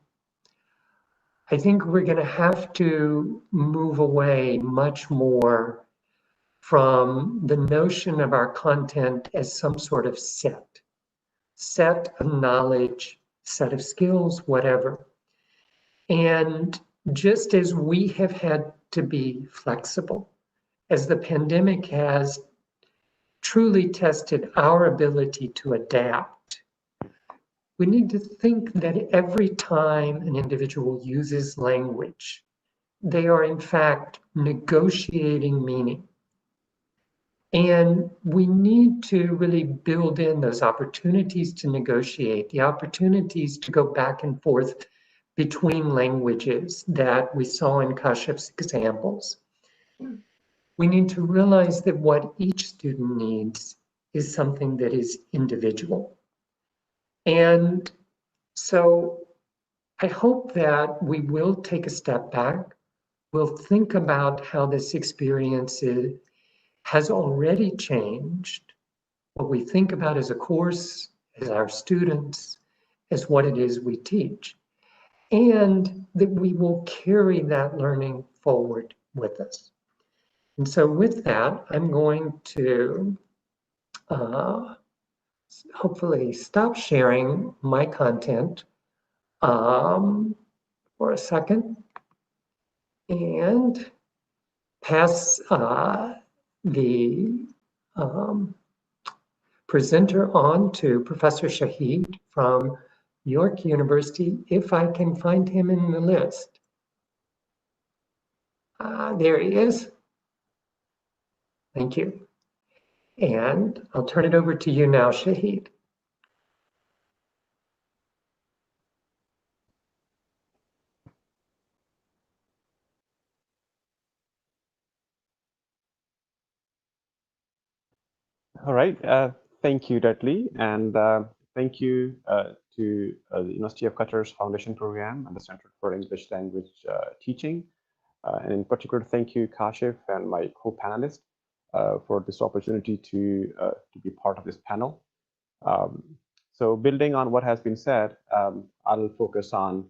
I think we're going to have to move away much more from the notion of our content as some sort of set of knowledge, set of skills, whatever. And just as we have had to be flexible, as the pandemic has truly tested our ability to adapt, we need to think that every time an individual uses language, they are in fact negotiating meaning. And we need to really build in those opportunities to negotiate, the opportunities to go back and forth between languages that we saw in Kashif's examples. We need to realize that what each student needs is something that is individual. And so I hope that we will take a step back. We'll think about how this experience has already changed what we think about as a course, as our students, as what it is we teach, and that we will carry that learning forward with us. And so with that, I'm going to hopefully stop sharing my content for a second and pass the presenter on to Professor Shahid from York University, if I can find him in the list. There he is. Thank you. And I'll turn it over to you now, Shahid. All right. Thank you, Dudley. And thank you to the University of Qatar's Foundation Program and the Center for English Language Teaching. And in particular, thank you, Kashif, and my co-panelists for this opportunity to be part of this panel. So building on what has been said, I'll focus on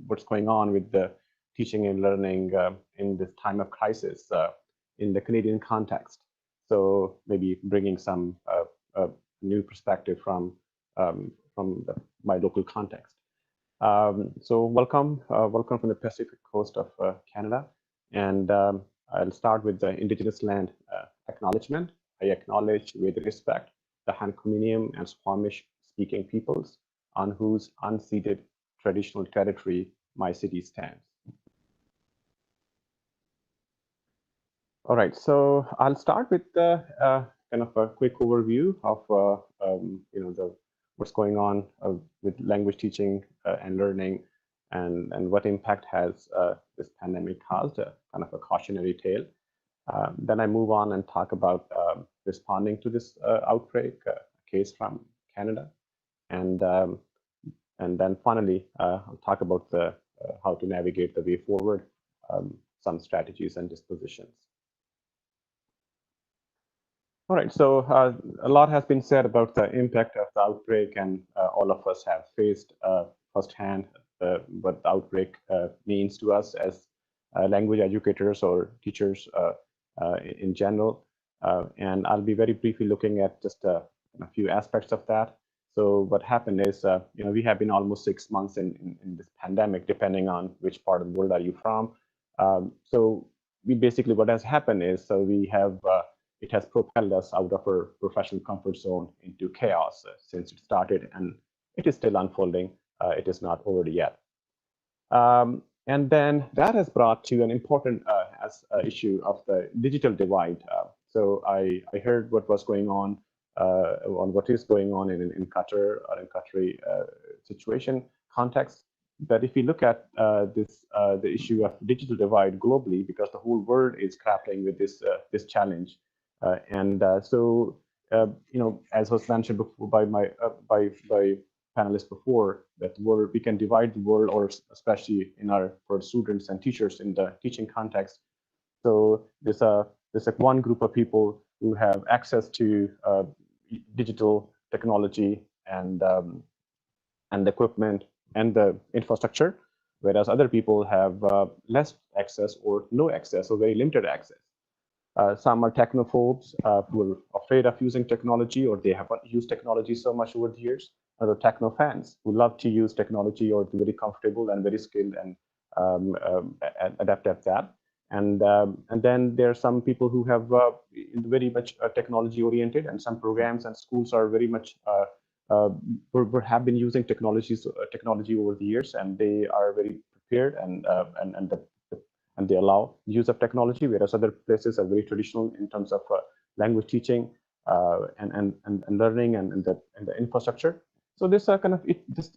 what's going on with the teaching and learning in this time of crisis in the Canadian context. So maybe bringing some new perspective from my local context. So welcome from the Pacific coast of Canada. And I'll start with the Indigenous land acknowledgement. I acknowledge with respect the Hankomium and Squamish speaking peoples on whose unceded traditional territory my city stands. All right, so I'll start with kind of a quick overview of the what's going on with language teaching and learning, and what impact has this pandemic caused, kind of a cautionary tale. Then I move on and talk about responding to this outbreak, a case from Canada, and then finally I'll talk about how to navigate the way forward, some strategies and dispositions. All right, so a lot has been said about the impact of the outbreak, and all of us have faced firsthand what the outbreak means to us as language educators or teachers in general. And I'll be very briefly looking at just a few aspects of that. So what happened is, we have been almost 6 months in this pandemic, depending on which part of the world are you from. So we basically, what has happened is, so we have, it has propelled us out of our professional comfort zone into chaos since it started, and it is still unfolding. It is not over yet. And then that has brought to an important issue of the digital divide. So I heard what was going on what is going on in Qatar or in Qatari situation context. But if you look at the issue of digital divide globally, because the whole world is grappling with this challenge, so as was mentioned before by my by panelists before, that we can divide the world, or especially for students and teachers in the teaching context. So there's one group of people who have access to digital technology and equipment and the infrastructure, whereas other people have less access or no access or very limited access. Some are technophobes who are afraid of using technology, or they haven't used technology so much over the years. Other techno fans who love to use technology, or are very comfortable and very skilled and adept at that. And then there are some people who have very much technology oriented, and some programs and schools are very much have been using technology over the years, and they are very prepared and they allow use of technology, whereas other places are very traditional in terms of language teaching and learning and the infrastructure. So this kind of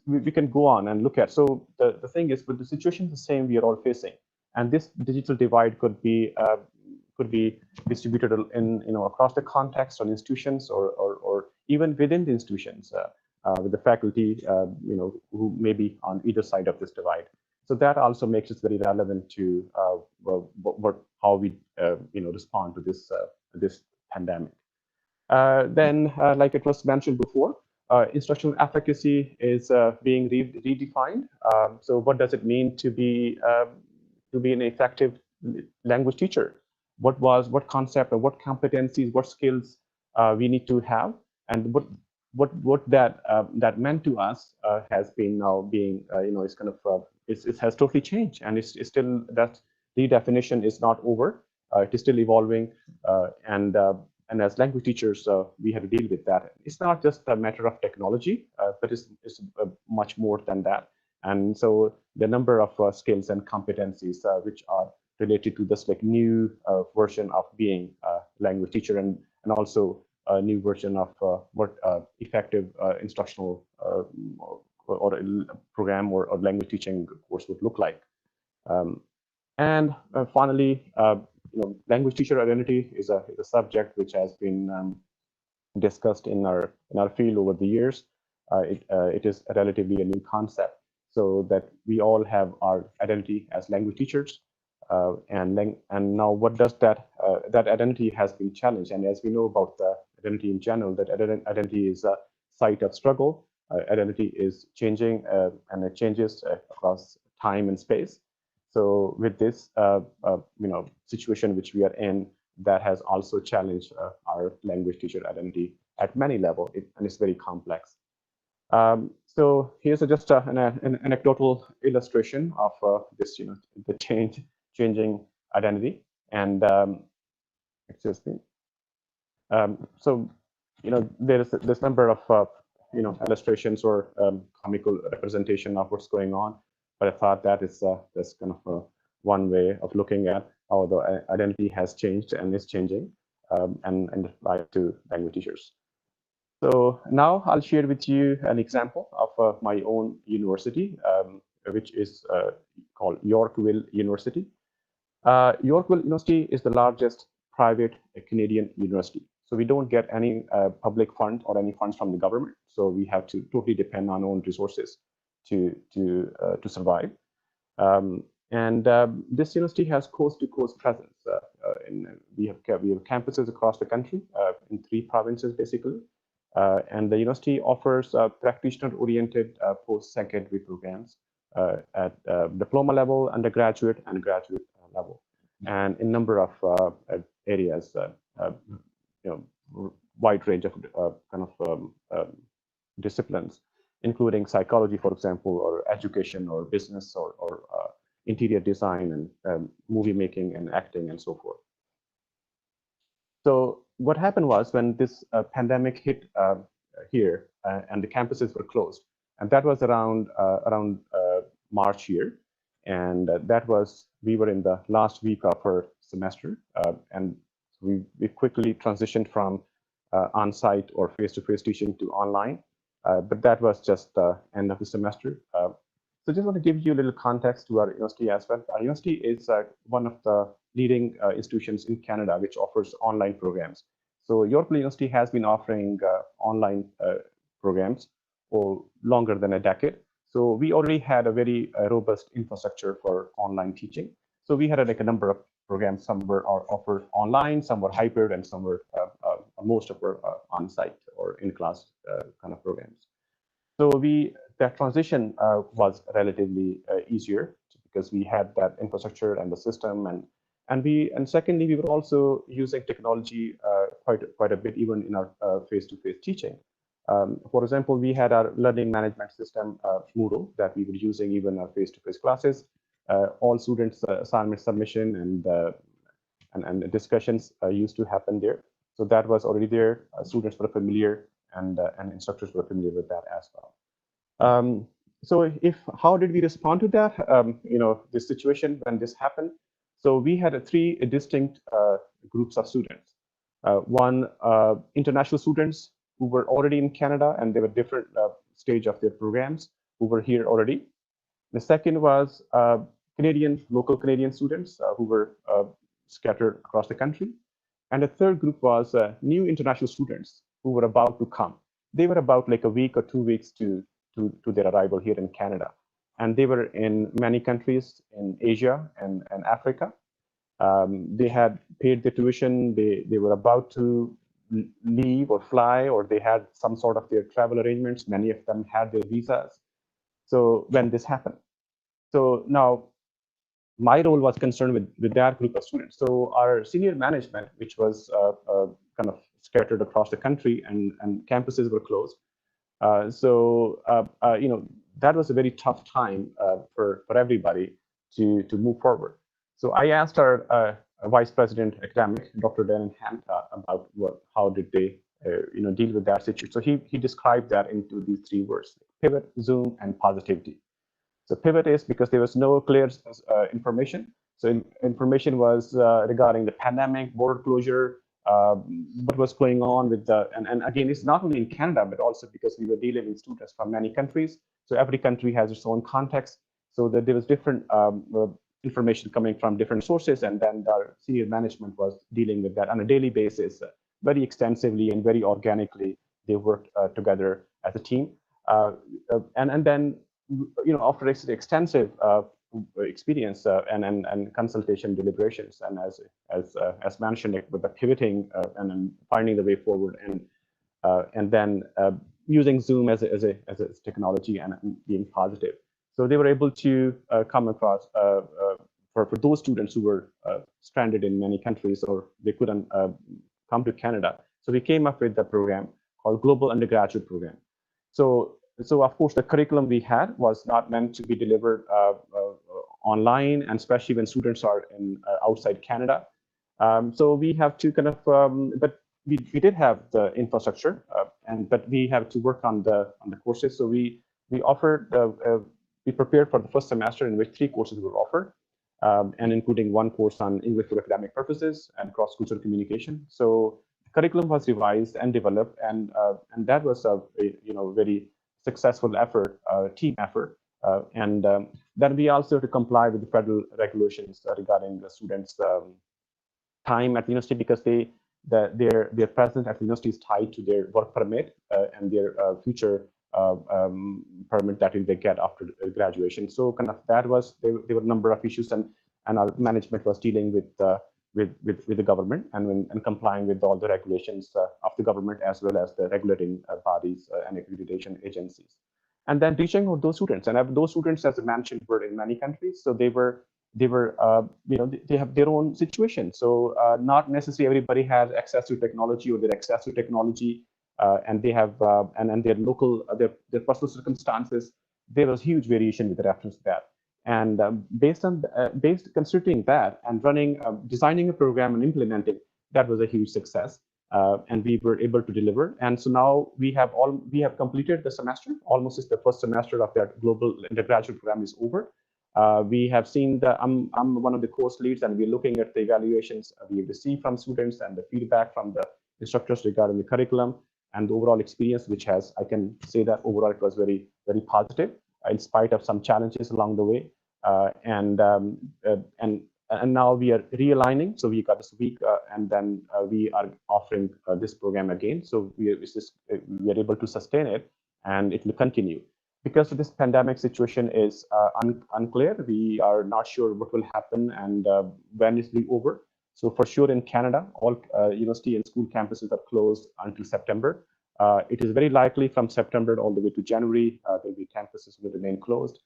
we can go on and look at. So the thing is, but the situation is the same we are all facing, and this digital divide could be distributed across the context on institutions or even within the institutions with the faculty who may be on either side of this divide. So that also makes it very relevant to how we respond to this pandemic. Then, like it was mentioned before, instructional efficacy is being redefined. So what does it mean to be an effective language teacher? What concept or what competencies, what skills we need to have, and what that meant to us has been now being it's kind of it has totally changed, and it's still, that redefinition is not over. It is still evolving, and as language teachers, we have to deal with that. It's not just a matter of technology, but it's much more than that. And so the number of skills and competencies which are related to this new version of being a language teacher, and also a new version of what effective instructional or a program or language teaching course would look like. And finally, language teacher identity is a subject which has been discussed in our field over the years. It is relatively a new concept, so that we all have our identity as language teachers, and now what does that identity has been challenged. And as we know about the identity in general, that identity is a site of struggle. Identity is changing, and it changes across time and space. So with this situation which we are in, that has also challenged our language teacher identity at many levels, and it's very complex. So here's just an anecdotal illustration of this, the changing identity. And excuse me. So there is this number of illustrations or comical representation of what's going on. But I thought that is that's kind of one way of looking at how the identity has changed and is changing, and applied to language teachers. So now I'll share with you an example of my own university, which is called Yorkville University. Yorkville University is the largest private Canadian university. So we don't get any public funds or any funds from the government. So we have to totally depend on our own resources to survive. This university has coast-to-coast presence. We have campuses across the country in 3 provinces, basically. And the university offers practitioner-oriented post-secondary programs at diploma level, undergraduate, and graduate level, and in number of areas, wide range of disciplines, including psychology, for example, or education, or business, or interior design, and movie making, and acting, and so forth. So what happened was, when this pandemic hit here, and the campuses were closed, and that was around March here, and we were in the last week of our semester, and we quickly transitioned from on-site or face-to-face teaching to online, but that was just the end of the semester. So just want to give you a little context to our university as well. Our university is one of the leading institutions in Canada which offers online programs. So Yorkville University has been offering online programs for longer than a decade. So we already had a very robust infrastructure for online teaching. So we had a number of programs. Some were offered online, some were hybrid, and some were most of were on-site or in-class kind of programs. So that transition was relatively easier because we had that infrastructure and the system, and secondly, we were also using technology quite a bit even in our face-to-face teaching. For example, we had our learning management system, Moodle, that we were using even in our face-to-face classes. All students' assignment submission and discussions used to happen there. So that was already there. Students were familiar, and instructors were familiar with that as well. So how did we respond to that? This situation when this happened. So we had 3 distinct groups of students. One, international students who were already in Canada, and they were different stage of their programs, who were here already. The second was local Canadian students who were scattered across the country. And the third group was new international students who were about to come. They were about like a week or 2 weeks to their arrival here in Canada. And they were in many countries in Asia and Africa. They had paid their tuition. They were about to leave or fly, or they had some sort of their travel arrangements. Many of them had their visas. So when this happened, so now my role was concerned with that group of students. So our senior management, which was kind of scattered across the country, and campuses were closed. That was a very tough time for everybody to move forward. So I asked our Vice President Academic, Dr. Darren Hanta, about how did they deal with that situation. So he described that into these 3 words: pivot, Zoom, and positivity. So pivot is because there was no clear information. So information was regarding the pandemic, border closure, what was going on with and again, it's not only in Canada, but also because we were dealing with students from many countries. So every country has its own context. So that there was different information coming from different sources, and then our senior management was dealing with that on a daily basis, very extensively and very organically. They worked together as a team, and then after extensive experience and consultation, deliberations, and as mentioned, with the pivoting and then finding the way forward, and then using Zoom as a technology and being positive. So they were able to come across for those students who were stranded in many countries, or they couldn't come to Canada. So we came up with the program called Global Undergraduate Program. So of course, the curriculum we had was not meant to be delivered online, and especially when students are outside Canada. So we have to kind of, but we did have the infrastructure, but we have to work on the courses. So we offered, we prepared for the first semester in which 3 courses were offered, and including 1 course on English for academic purposes and cross-cultural communication. So curriculum was revised and developed, and that was a very successful effort, team effort, and then we also have to comply with the federal regulations regarding the students' time at the university, because their presence at the university is tied to their work permit and their future permit that they get after graduation. So kind of that was there were a number of issues, and our management was dealing with the government and complying with all the regulations of the government, as well as the regulating bodies and accreditation agencies. And then reaching out those students, and those students, as I mentioned, were in many countries, so they have their own situation. So not necessarily everybody has access to technology, or their access to technology, and they have and their local their personal circumstances. There was huge variation with reference to that. And based considering that and running, designing a program and implementing, that was a huge success. And we were able to deliver. And so now we have completed the semester. Almost is the first semester of that global undergraduate program is over. We have seen I'm one of the course leads, and we're looking at the evaluations we received from students and the feedback from the instructors regarding the curriculum and the overall experience, which I can say that overall it was very, very positive, in spite of some challenges along the way. And now we are realigning. So we got this week, and then we are offering this program again. So we are able to sustain it, and it will continue. Because this pandemic situation is unclear, we are not sure what will happen and when it will be over. So for sure in Canada, all university and school campuses are closed until September. It is very likely from September all the way to January, there'll be campuses will remain closed.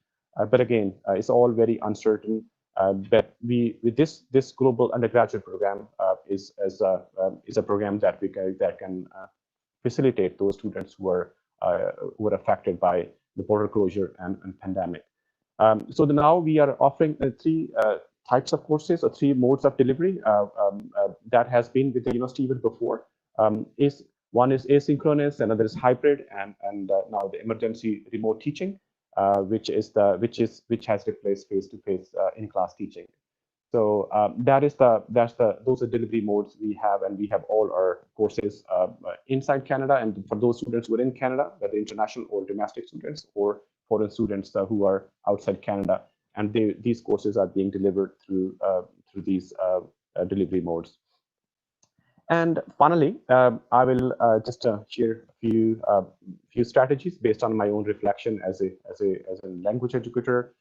But again, it's all very uncertain. But with this global undergraduate program is a program that can facilitate those students who are affected by the border closure and pandemic. So now we are offering three types of courses, or three modes of delivery that has been with the university even before. One is asynchronous, another is hybrid, and now the emergency remote teaching, which has replaced face-to-face in-class teaching. So those are delivery modes we have, and we have all our courses inside Canada. And for those students who are in Canada, whether international or domestic students, or foreign students who are outside Canada, and these courses are being delivered through these delivery modes. And finally, I will just share a few strategies based on my own reflection as a language educator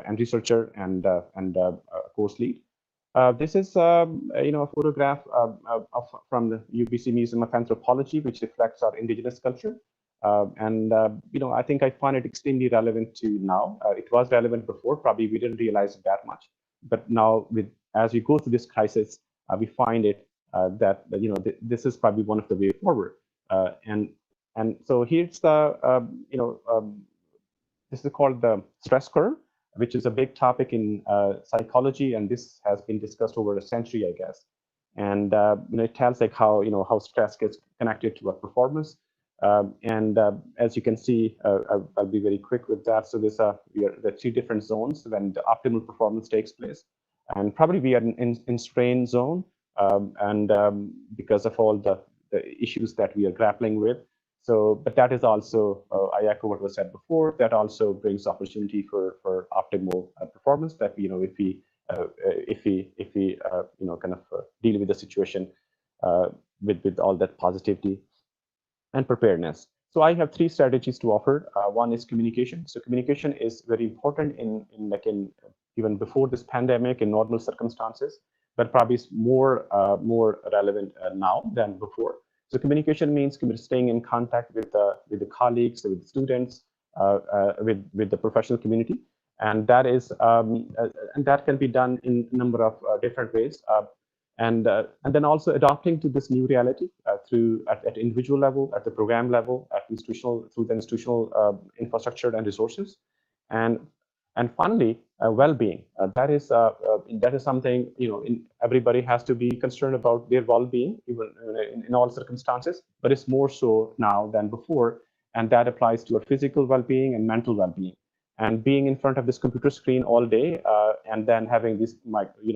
and researcher and course lead. This is a photograph from the UBC Museum of Anthropology, which reflects our indigenous culture. I think I find it extremely relevant to now. It was relevant before, probably we didn't realize it that much, but now as we go through this crisis, we find it that this is probably one of the way forward. And so here's the this is called the stress curve, which is a big topic in psychology, and this has been discussed over a century, I guess. And it tells like how stress gets connected to our performance. As you can see, I'll be very quick with that. So there are three different zones when the optimal performance takes place, and probably we are in strain zone, because of all the issues that we are grappling with. So, but that is also, I echo what was said before, that also brings opportunity for optimal performance, that if we kind of deal with the situation with all that positivity and preparedness. So I have three strategies to offer. One is communication. So communication is very important in even before this pandemic, in normal circumstances, but probably is more relevant now than before. So communication means staying in contact with the colleagues, with the students, with the professional community, and that is and that can be done in a number of different ways. And then also adapting to this new reality at individual level, at the program level, through the institutional infrastructure and resources, and finally, well-being. That is something everybody has to be concerned about their well-being, even in all circumstances. But it's more so now than before, and that applies to our physical well-being and mental well-being. And being in front of this computer screen all day, and then having these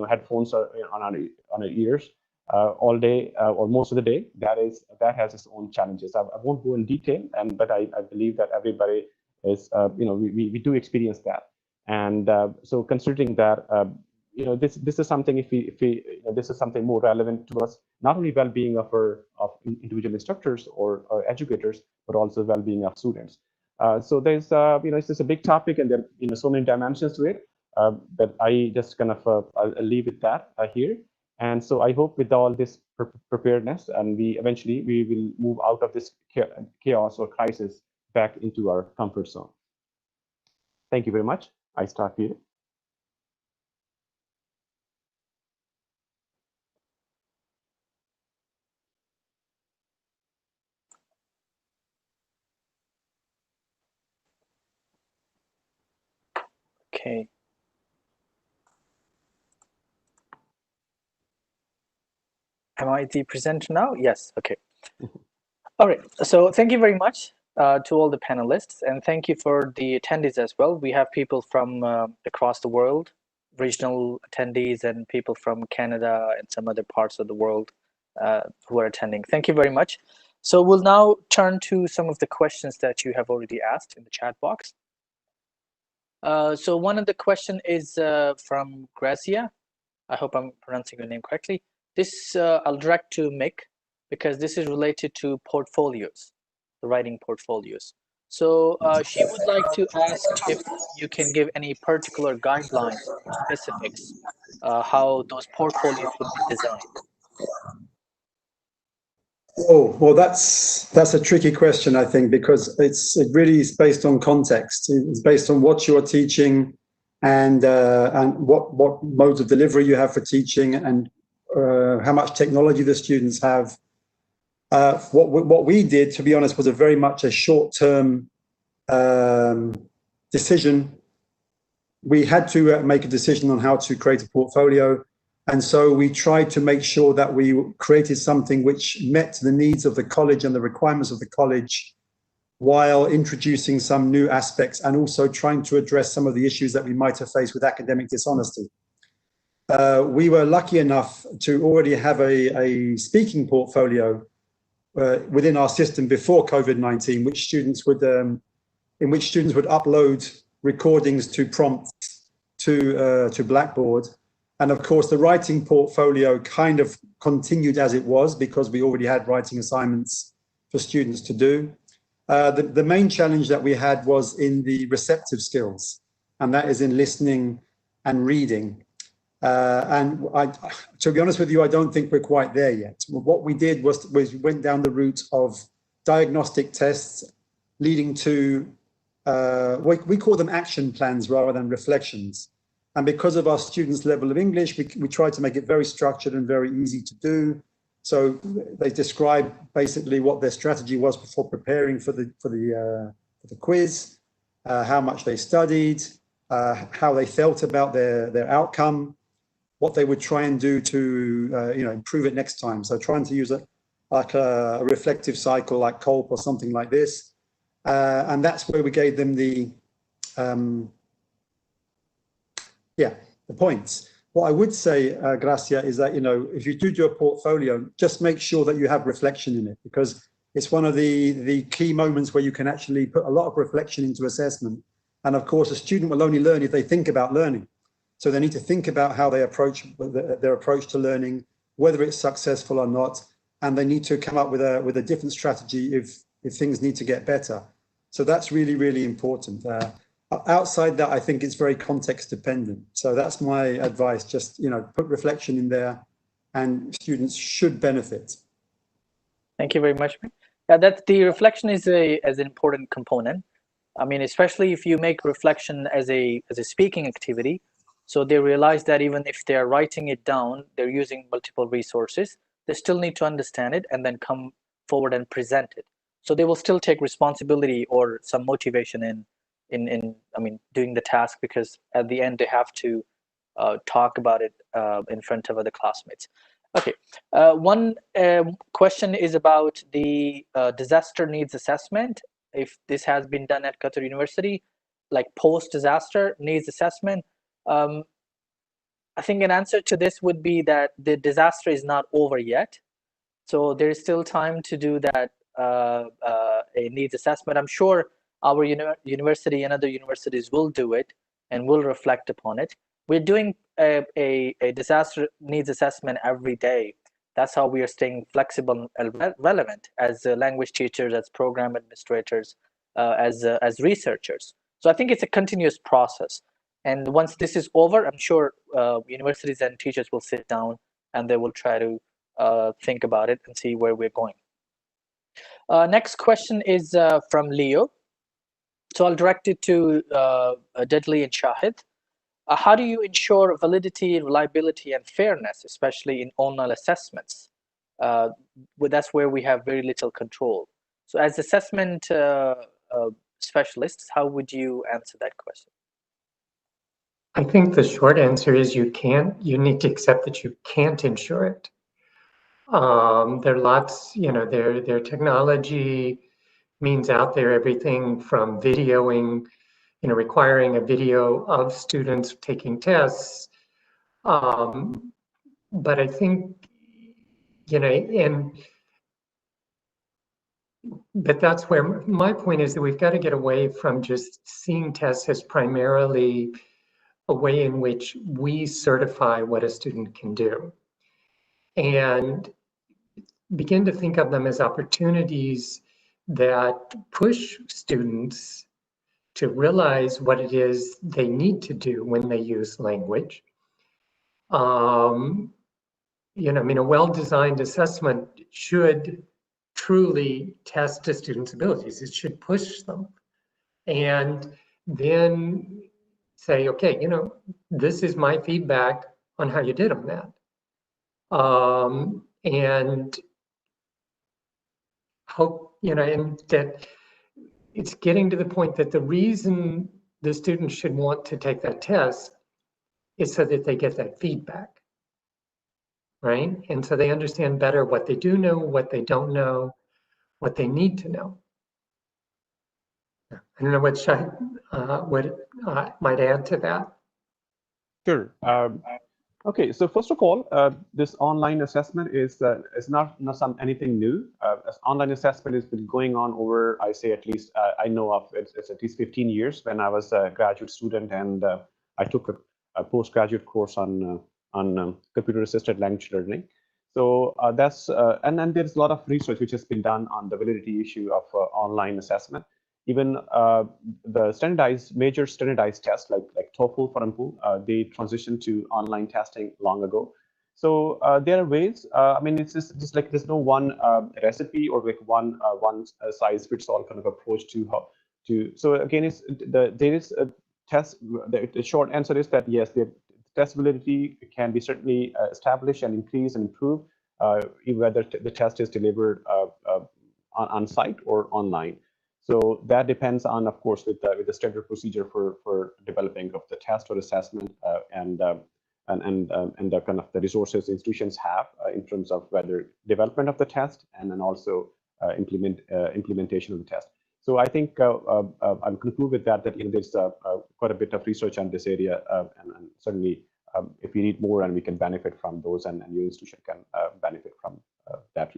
headphones on our ears, all day or most of the day, that has its own challenges. I won't go in detail, but I believe that everybody is, we do experience that. And so considering that, this is something, if we this is something more relevant to us, not only well-being of individual instructors or educators, but also well-being of students. So there's, it's just a big topic, and there are, so many dimensions to it. But I just kind of I'll leave it that here. And so I hope with all this preparedness, and we will move out of this chaos or crisis back into our comfort zone. Thank you very much. I start here. Okay. Am I the presenter now? Yes. Okay. All right. So thank you very much to all the panelists, and thank you for the attendees as well. We have people from across the world, regional attendees, and people from Canada and some other parts of the world who are attending. Thank you very much. So we'll now turn to some of the questions that you have already asked in the chat box. So one of the question is from Gracia. I hope I'm pronouncing your name correctly. This I'll direct to Mick, because this is related to portfolios, the writing portfolios. So she would like to ask if you can give any particular guidelines or specifics how those portfolios would be designed. Oh, well, that's a tricky question, I think, because it really is based on context. It's based on what you are teaching and what modes of delivery you have for teaching, and how much technology the students have. What we did, to be honest, was very much a short-term decision. We had to make a decision on how to create a portfolio. And so we tried to make sure that we created something which met the needs of the college and the requirements of the college, while introducing some new aspects and also trying to address some of the issues that we might have faced with academic dishonesty. We were lucky enough to already have a speaking portfolio within our system before COVID-19, in which students would upload recordings to prompts to Blackboard. And of course, the writing portfolio kind of continued as it was, because we already had writing assignments for students to do. The main challenge that we had was in the receptive skills, and that is in listening and reading. And to be honest with you, I don't think we're quite there yet. What we did was we went down the route of diagnostic tests, leading to, we call them action plans rather than reflections. And because of our students' level of English, we tried to make it very structured and very easy to do. So they describe basically what their strategy was before preparing for the quiz, how much they studied, how they felt about their outcome, what they would try and do to improve it next time. So trying to use like a reflective cycle like COLP or something like this. And that's where we gave them the points. What I would say, Gracia, is that, if you do a portfolio, just make sure that you have reflection in it, because it's one of the key moments where you can actually put a lot of reflection into assessment. And of course, a student will only learn if they think about learning. So they need to think about how they approach their approach to learning, whether it's successful or not, and they need to come up with a different strategy if things need to get better. So that's really, really important. Outside that, I think it's very context dependent. So that's my advice. Just put reflection in there, and students should benefit. Thank you very much. Yeah, that the reflection is an important component. I mean, especially if you make reflection as a speaking activity, so they realize that even if they are writing it down, they're using multiple resources, they still need to understand it and then come forward and present it. So they will still take responsibility or some motivation in doing the task, because at the end they have to talk about it in front of other classmates. Okay, one question is about the disaster needs assessment. If this has been done at Qatar University, like post-disaster needs assessment. I think an answer to this would be that the disaster is not over yet. So there is still time to do that a needs assessment. I'm sure our university and other universities will do it and will reflect upon it. We're doing a disaster needs assessment every day. That's how we are staying flexible and relevant as language teachers, as program administrators, as researchers. So I think it's a continuous process. And once this is over, I'm sure universities and teachers will sit down and they will try to think about it and see where we're going. Next question is from Leo. So I'll direct it to Deadly and Shahid. How do you ensure validity, reliability, and fairness, especially in online assessments? That's where we have very little control. So as assessment specialists, how would you answer that question? I think the short answer is you need to accept that you can't ensure it. There are lots, their technology means out there everything from videoing, requiring a video of students taking tests. But I think, but that's where my point is that we've got to get away from just seeing tests as primarily a way in which we certify what a student can do, and begin to think of them as opportunities that push students to realize what it is they need to do when they use language. A well-designed assessment should truly test a student's abilities. It should push them. And then say, okay, this is my feedback on how you did on that. And hope, and that it's getting to the point that the reason the student should want to take that test is so that they get that feedback, right? And so they understand better what they do know, what they don't know, what they need to know. I don't know what Shahid might add to that. Sure. Okay, so first of all, this online assessment is not anything new. Online assessment has been going on over, I say at least, I know of it's at least 15 years. When I was a graduate student and I took a postgraduate course on computer-assisted language learning. So that's and then there's a lot of research which has been done on the validity issue of online assessment. Even the major standardized tests like TOEFL, for example, they transitioned to online testing long ago. So there are ways. I mean, it's just like there's no one recipe or like one size fits all kind of approach to how to. So again, there is a test. The short answer is that yes, the test validity can be certainly established and increased and improved, whether the test is delivered on site or online. So that depends on, of course, with the standard procedure for developing of the test or assessment and the kind of the resources institutions have in terms of whether development of the test and then also implementation of the test. So I think I'll conclude with that there's quite a bit of research on this area, and certainly if we need more and we can benefit from those, and your institution can benefit from that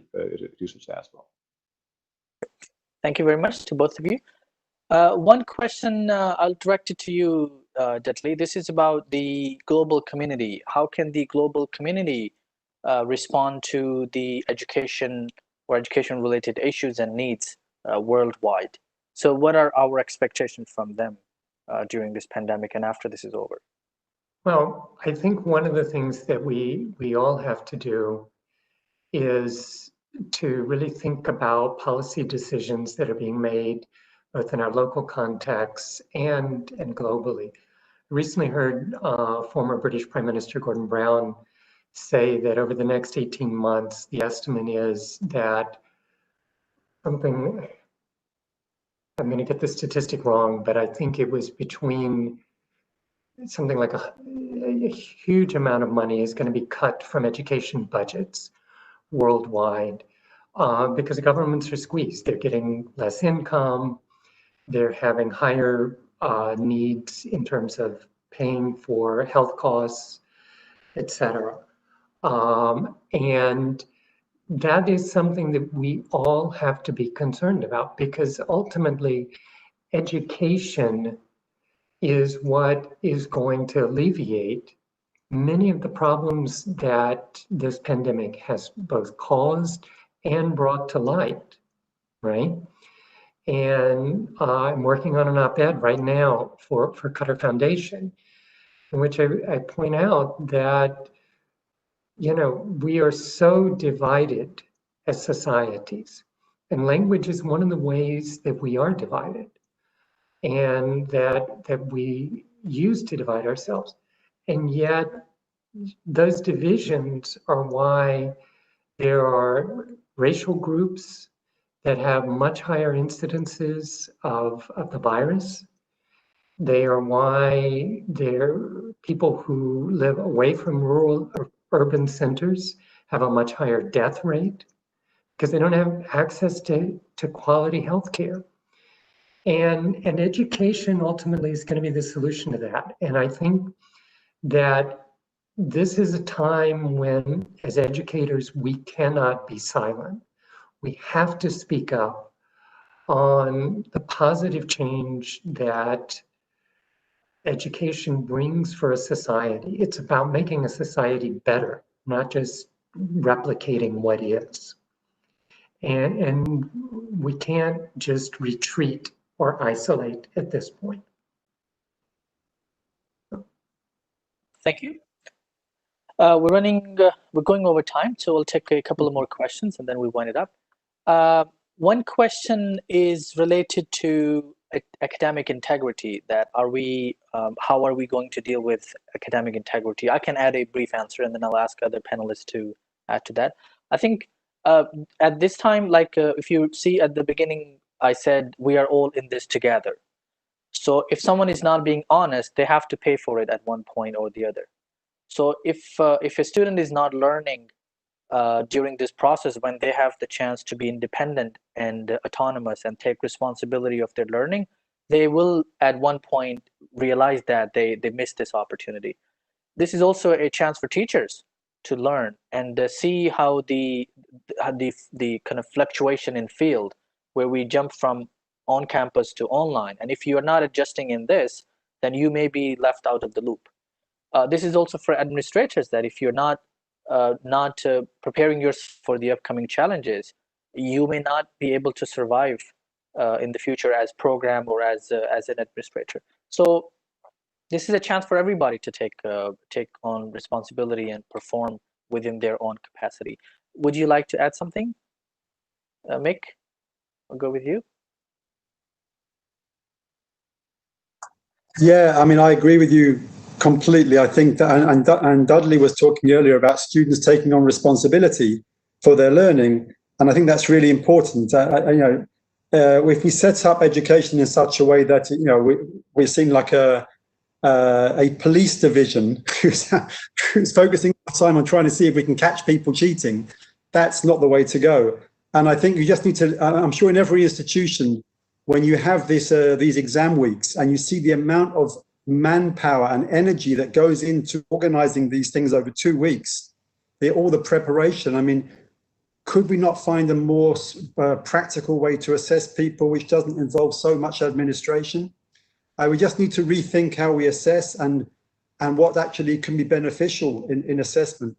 research as well. Thank you very much to both of you. One question I'll direct it to you, Deadly. This is about the global community. How can the global community respond to the education or education-related issues and needs worldwide? So what are our expectations from them during this pandemic and after this is over? Well, I think one of the things that we all have to do is to really think about policy decisions that are being made both in our local contexts and globally. I recently heard former British Prime Minister Gordon Brown say that over the next 18 months, the estimate is that something, I'm going to get the statistic wrong, but I think it was between something like a huge amount of money is going to be cut from education budgets worldwide because the governments are squeezed. They're getting less income. They're having higher needs in terms of paying for health costs. etc. And that is something that we all have to be concerned about, because ultimately education is what is going to alleviate many of the problems that this pandemic has both caused and brought to light, right? And I'm working on an op-ed right now for Qatar Foundation, in which I point out that, you know, we are so divided as societies, and language is one of the ways that we are divided, and that we use to divide ourselves. And yet those divisions are why there are racial groups that have much higher incidences of the virus. They are why people who live away from rural or urban centers have a much higher death rate, because they don't have access to quality health care. And education ultimately is going to be the solution to that. And I think that this is a time when, as educators, we cannot be silent. We have to speak up on the positive change that education brings for a society. It's about making a society better, not just replicating what is. And we can't just retreat or isolate at this point. Thank you. We're going over time, so we'll take a couple of more questions and then we wind it up. One question is related to academic integrity. That how are we going to deal with academic integrity? I can add a brief answer and then I'll ask other panelists to add to that. I think at this time, like if you see at the beginning, I said we are all in this together. So if someone is not being honest, they have to pay for it at one point or the other. So if a student is not learning during this process, when they have the chance to be independent and autonomous and take responsibility of their learning, they will at one point realize that they missed this opportunity. This is also a chance for teachers to learn and see how the kind of fluctuation in field, where we jump from on campus to online. And if you are not adjusting in this, then you may be left out of the loop. This is also for administrators, that if you're not preparing yourself for the upcoming challenges, you may not be able to survive in the future as program or as an administrator. So this is a chance for everybody to take on responsibility and perform within their own capacity. Would you like to add something, Mick? I'll go with you. Yeah, I mean, I agree with you completely. I think that, and Dudley was talking earlier about students taking on responsibility for their learning, and I think that's really important. If we set up education in such a way that we're seeing like a police division who's focusing time on trying to see if we can catch people cheating, that's not the way to go. And I think you just need to. I'm sure in every institution, when you have these exam weeks and you see the amount of manpower and energy that goes into organizing these things over 2 weeks, all the preparation, I mean, could we not find a more practical way to assess people which doesn't involve so much administration? We just need to rethink how we assess and what actually can be beneficial in assessment.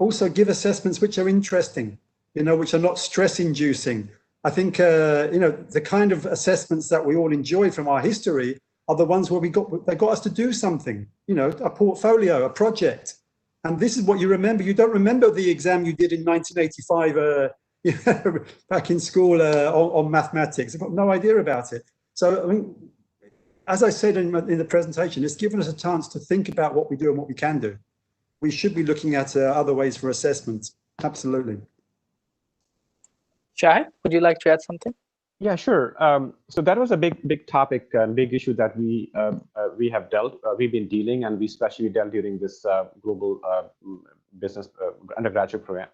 Also give assessments which are interesting, which are not stress inducing. I think, the kind of assessments that we all enjoy from our history are the ones where they got us to do something, a portfolio, a project. And this is what you remember. You don't remember the exam you did in 1985 back in school on mathematics. I've got no idea about it. So, I mean, as I said in the presentation, it's given us a chance to think about what we do and what we can do. We should be looking at other ways for assessment. Absolutely. Shahid, would you like to add something? Yeah, sure. So that was a big topic and big issue that we've been dealing, and we especially dealt during this global business undergraduate program.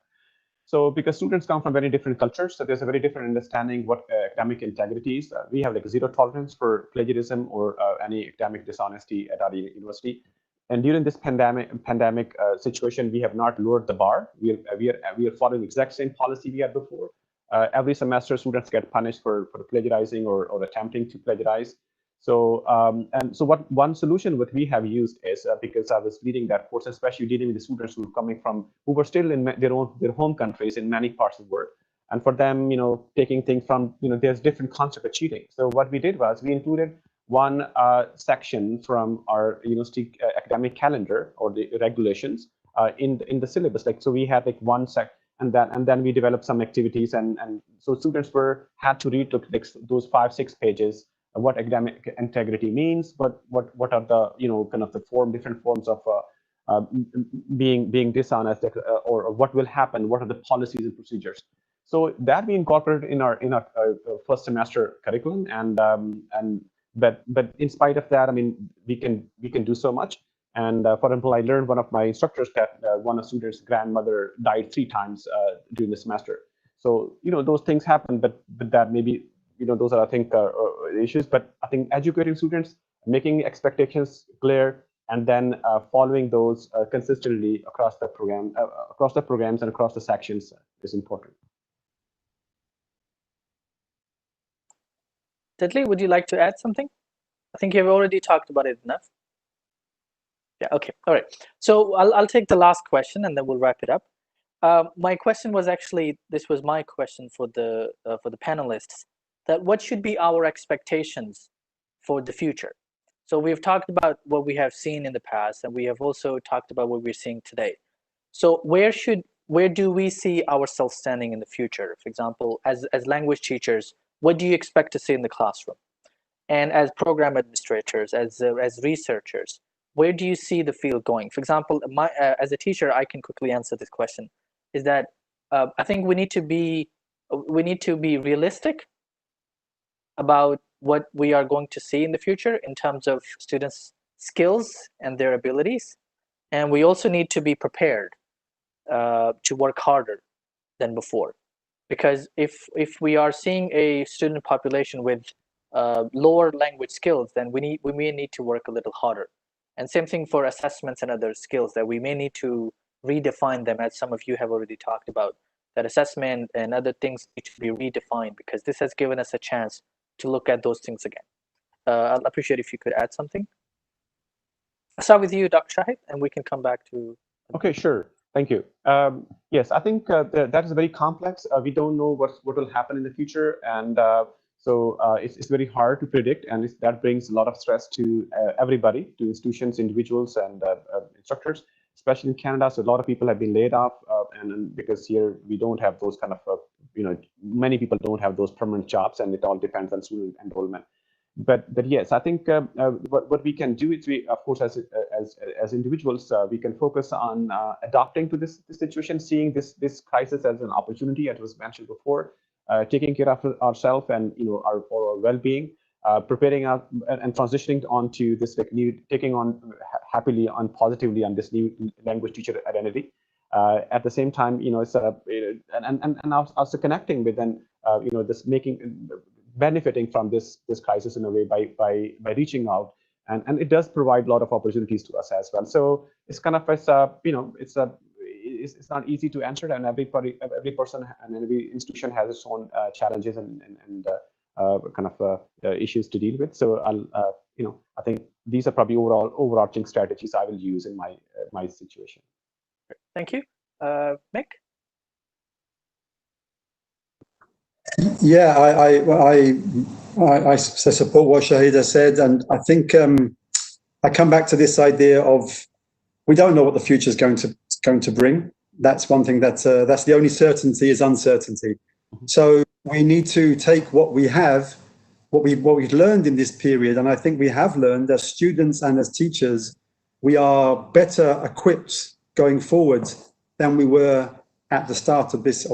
So because students come from very different cultures, so there's a very different understanding what academic integrity is. We have like zero tolerance for plagiarism or any academic dishonesty at our university. And during this pandemic situation, we have not lowered the bar. We are following the exact same policy we had before. Every semester, students get punished for plagiarizing or attempting to plagiarize. So one solution what we have used is because I was leading that course, especially dealing with the students who were still in their home countries in many parts of the world, and for them, taking things from there's different concept of cheating. So what we did was we included one section from our university academic calendar or the regulations in the syllabus. So we had one sec. And then we developed some activities, and so students had to read those 5-6 pages of what academic integrity means, what are the kind of the different forms of being dishonest, or what will happen, what are the policies and procedures. So that we incorporated in our first semester curriculum, but in spite of that, I mean, we can do so much. And for example, I learned one of my instructors that one of the students' grandmother died 3 times during the semester. So those things happen, but that maybe those are, I think, issues. But I think educating students, making expectations clear, and then following those consistently across the program, across the programs and across the sections is important. Dudley, would you like to add something? I think you've already talked about it enough. Yeah, okay, all right. So I'll take the last question and then we'll wrap it up. My question was actually, this was my question for the panelists, that what should be our expectations for the future? So we've talked about what we have seen in the past, and we have also talked about what we're seeing today. So where do we see ourselves standing in the future? For example, as language teachers, what do you expect to see in the classroom? And as program administrators, as researchers, where do you see the field going? For example, as a teacher, I can quickly answer this question, is that I think we need to be realistic about what we are going to see in the future in terms of students' skills and their abilities. And we also need to be prepared to work harder than before. Because if we are seeing a student population with lower language skills, then we may need to work a little harder. And same thing for assessments and other skills, that we may need to redefine them, as some of you have already talked about, that assessment and other things need to be redefined, because this has given us a chance to look at those things again. I'll appreciate if you could add something. I'll start with you, Dr. Shahid, and we can come back to... Okay, sure. Thank you. Yes, I think that is very complex. We don't know what will happen in the future, and so it's very hard to predict, and that brings a lot of stress to everybody, to institutions, individuals, and instructors, especially in Canada. So a lot of people have been laid off, and because here we don't have those kind of, many people don't have those permanent jobs, and it all depends on student enrollment. But yes, I think what we can do is, of course, as individuals, we can focus on adapting to this situation, seeing this crisis as an opportunity, as was mentioned before, taking care of ourselves and our well-being, preparing us and transitioning onto this taking on happily and positively on this new language teacher identity. At the same time, it's and also connecting with this benefiting from this crisis in a way by reaching out, and it does provide a lot of opportunities to us as well. So it's kind of it's not easy to answer, and every person and every institution has its own challenges and kind of issues to deal with. So I think these are probably overarching strategies I will use in my situation. Thank you, Mick. Yeah, I support what Shahid has said, and I think I come back to this idea of we don't know what the future is going to bring. That's one thing that's the only certainty is uncertainty. So we need to take what we have, what we've learned in this period, and I think we have learned as students and as teachers, we are better equipped going forward than we were at the start of this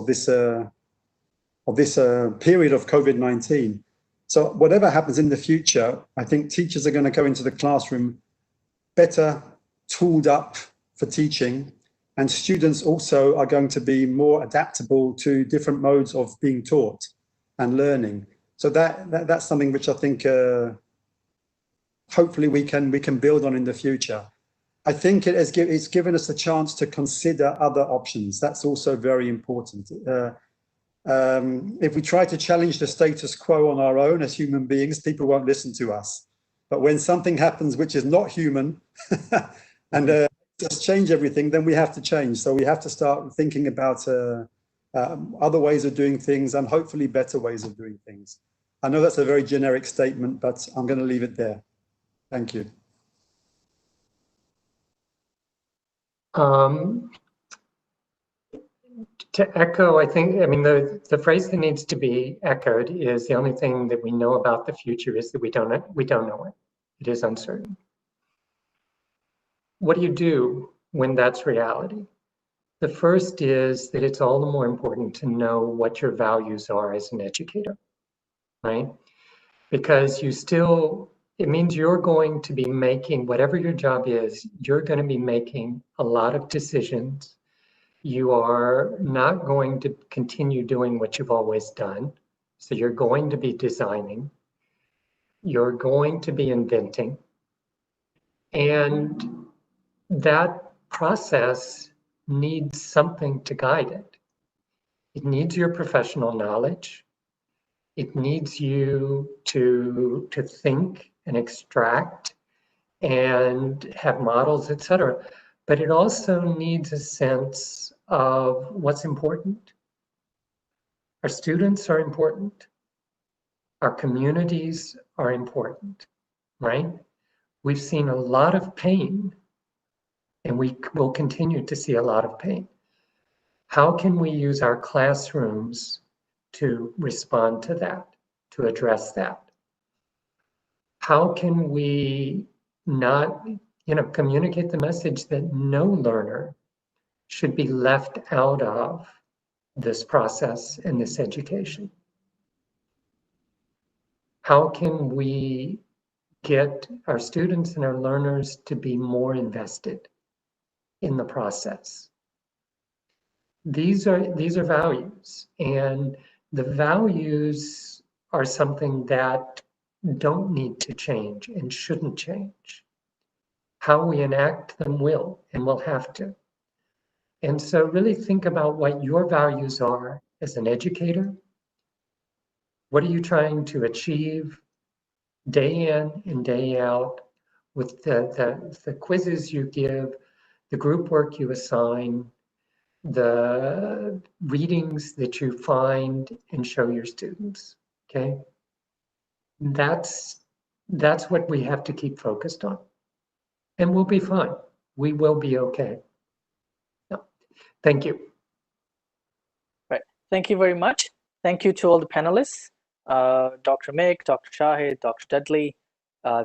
period of COVID-19. So whatever happens in the future, I think teachers are going to go into the classroom better tooled up for teaching, and students also are going to be more adaptable to different modes of being taught and learning. So that's something which I think hopefully we can build on in the future. I think it's given us a chance to consider other options. That's also very important. If we try to challenge the status quo on our own as human beings, people won't listen to us. But when something happens which is not human and just change everything, then we have to change. So we have to start thinking about other ways of doing things and hopefully better ways of doing things. I know that's a very generic statement, but I'm going to leave it there. Thank you. To echo, I mean, the phrase that needs to be echoed is the only thing that we know about the future is that we don't know it. It is uncertain. What do you do when that's reality? The first is that it's all the more important to know what your values are as an educator, right? Because it means you're going to be making, whatever your job is, you're going to be making a lot of decisions. You are not going to continue doing what you've always done. So you're going to be designing. You're going to be inventing. And that process needs something to guide it. It needs your professional knowledge. It needs you to think and extract and have models, etc. But it also needs a sense of what's important. Our students are important. Our communities are important, right? We've seen a lot of pain, and we will continue to see a lot of pain. How can we use our classrooms to respond to that, to address that? How can we not, communicate the message that no learner should be left out of this process and this education? How can we get our students and our learners to be more invested in the process? These are values, and the values are something that don't need to change and shouldn't change. How we enact them will and will have to. And so really think about what your values are as an educator. What are you trying to achieve day in and day out with the quizzes you give, the group work you assign, the readings that you find and show your students, okay? That's what we have to keep focused on. And we'll be fine. We will be okay. No. Thank you. Right. Thank you very much. Thank you to all the panelists, Dr. Mick, Dr. Shahid, Dr. Dudley.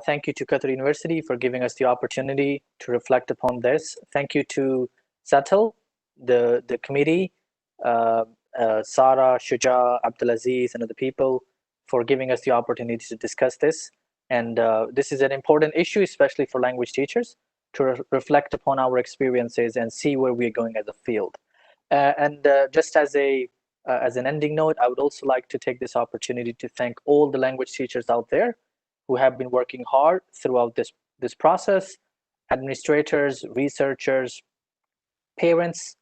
Thank you to Qatar University for giving us the opportunity to reflect upon this. Thank you to Satel, the committee, Sarah, Shuja, Abdulaziz, and other people for giving us the opportunity to discuss this. And this is an important issue, especially for language teachers, to reflect upon our experiences and see where we're going as a field. Just as an ending note, I would also like to take this opportunity to thank all the language teachers out there who have been working hard throughout this process, administrators, researchers, parents,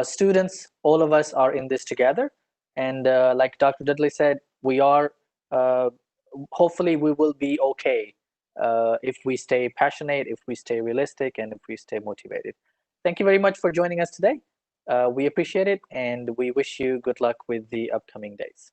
students. All of us are in this together. And like Dr. Dudley said, we are, hopefully we will be okay if we stay passionate, if we stay realistic, and if we stay motivated. Thank you very much for joining us today. We appreciate it, and we wish you good luck with the upcoming days.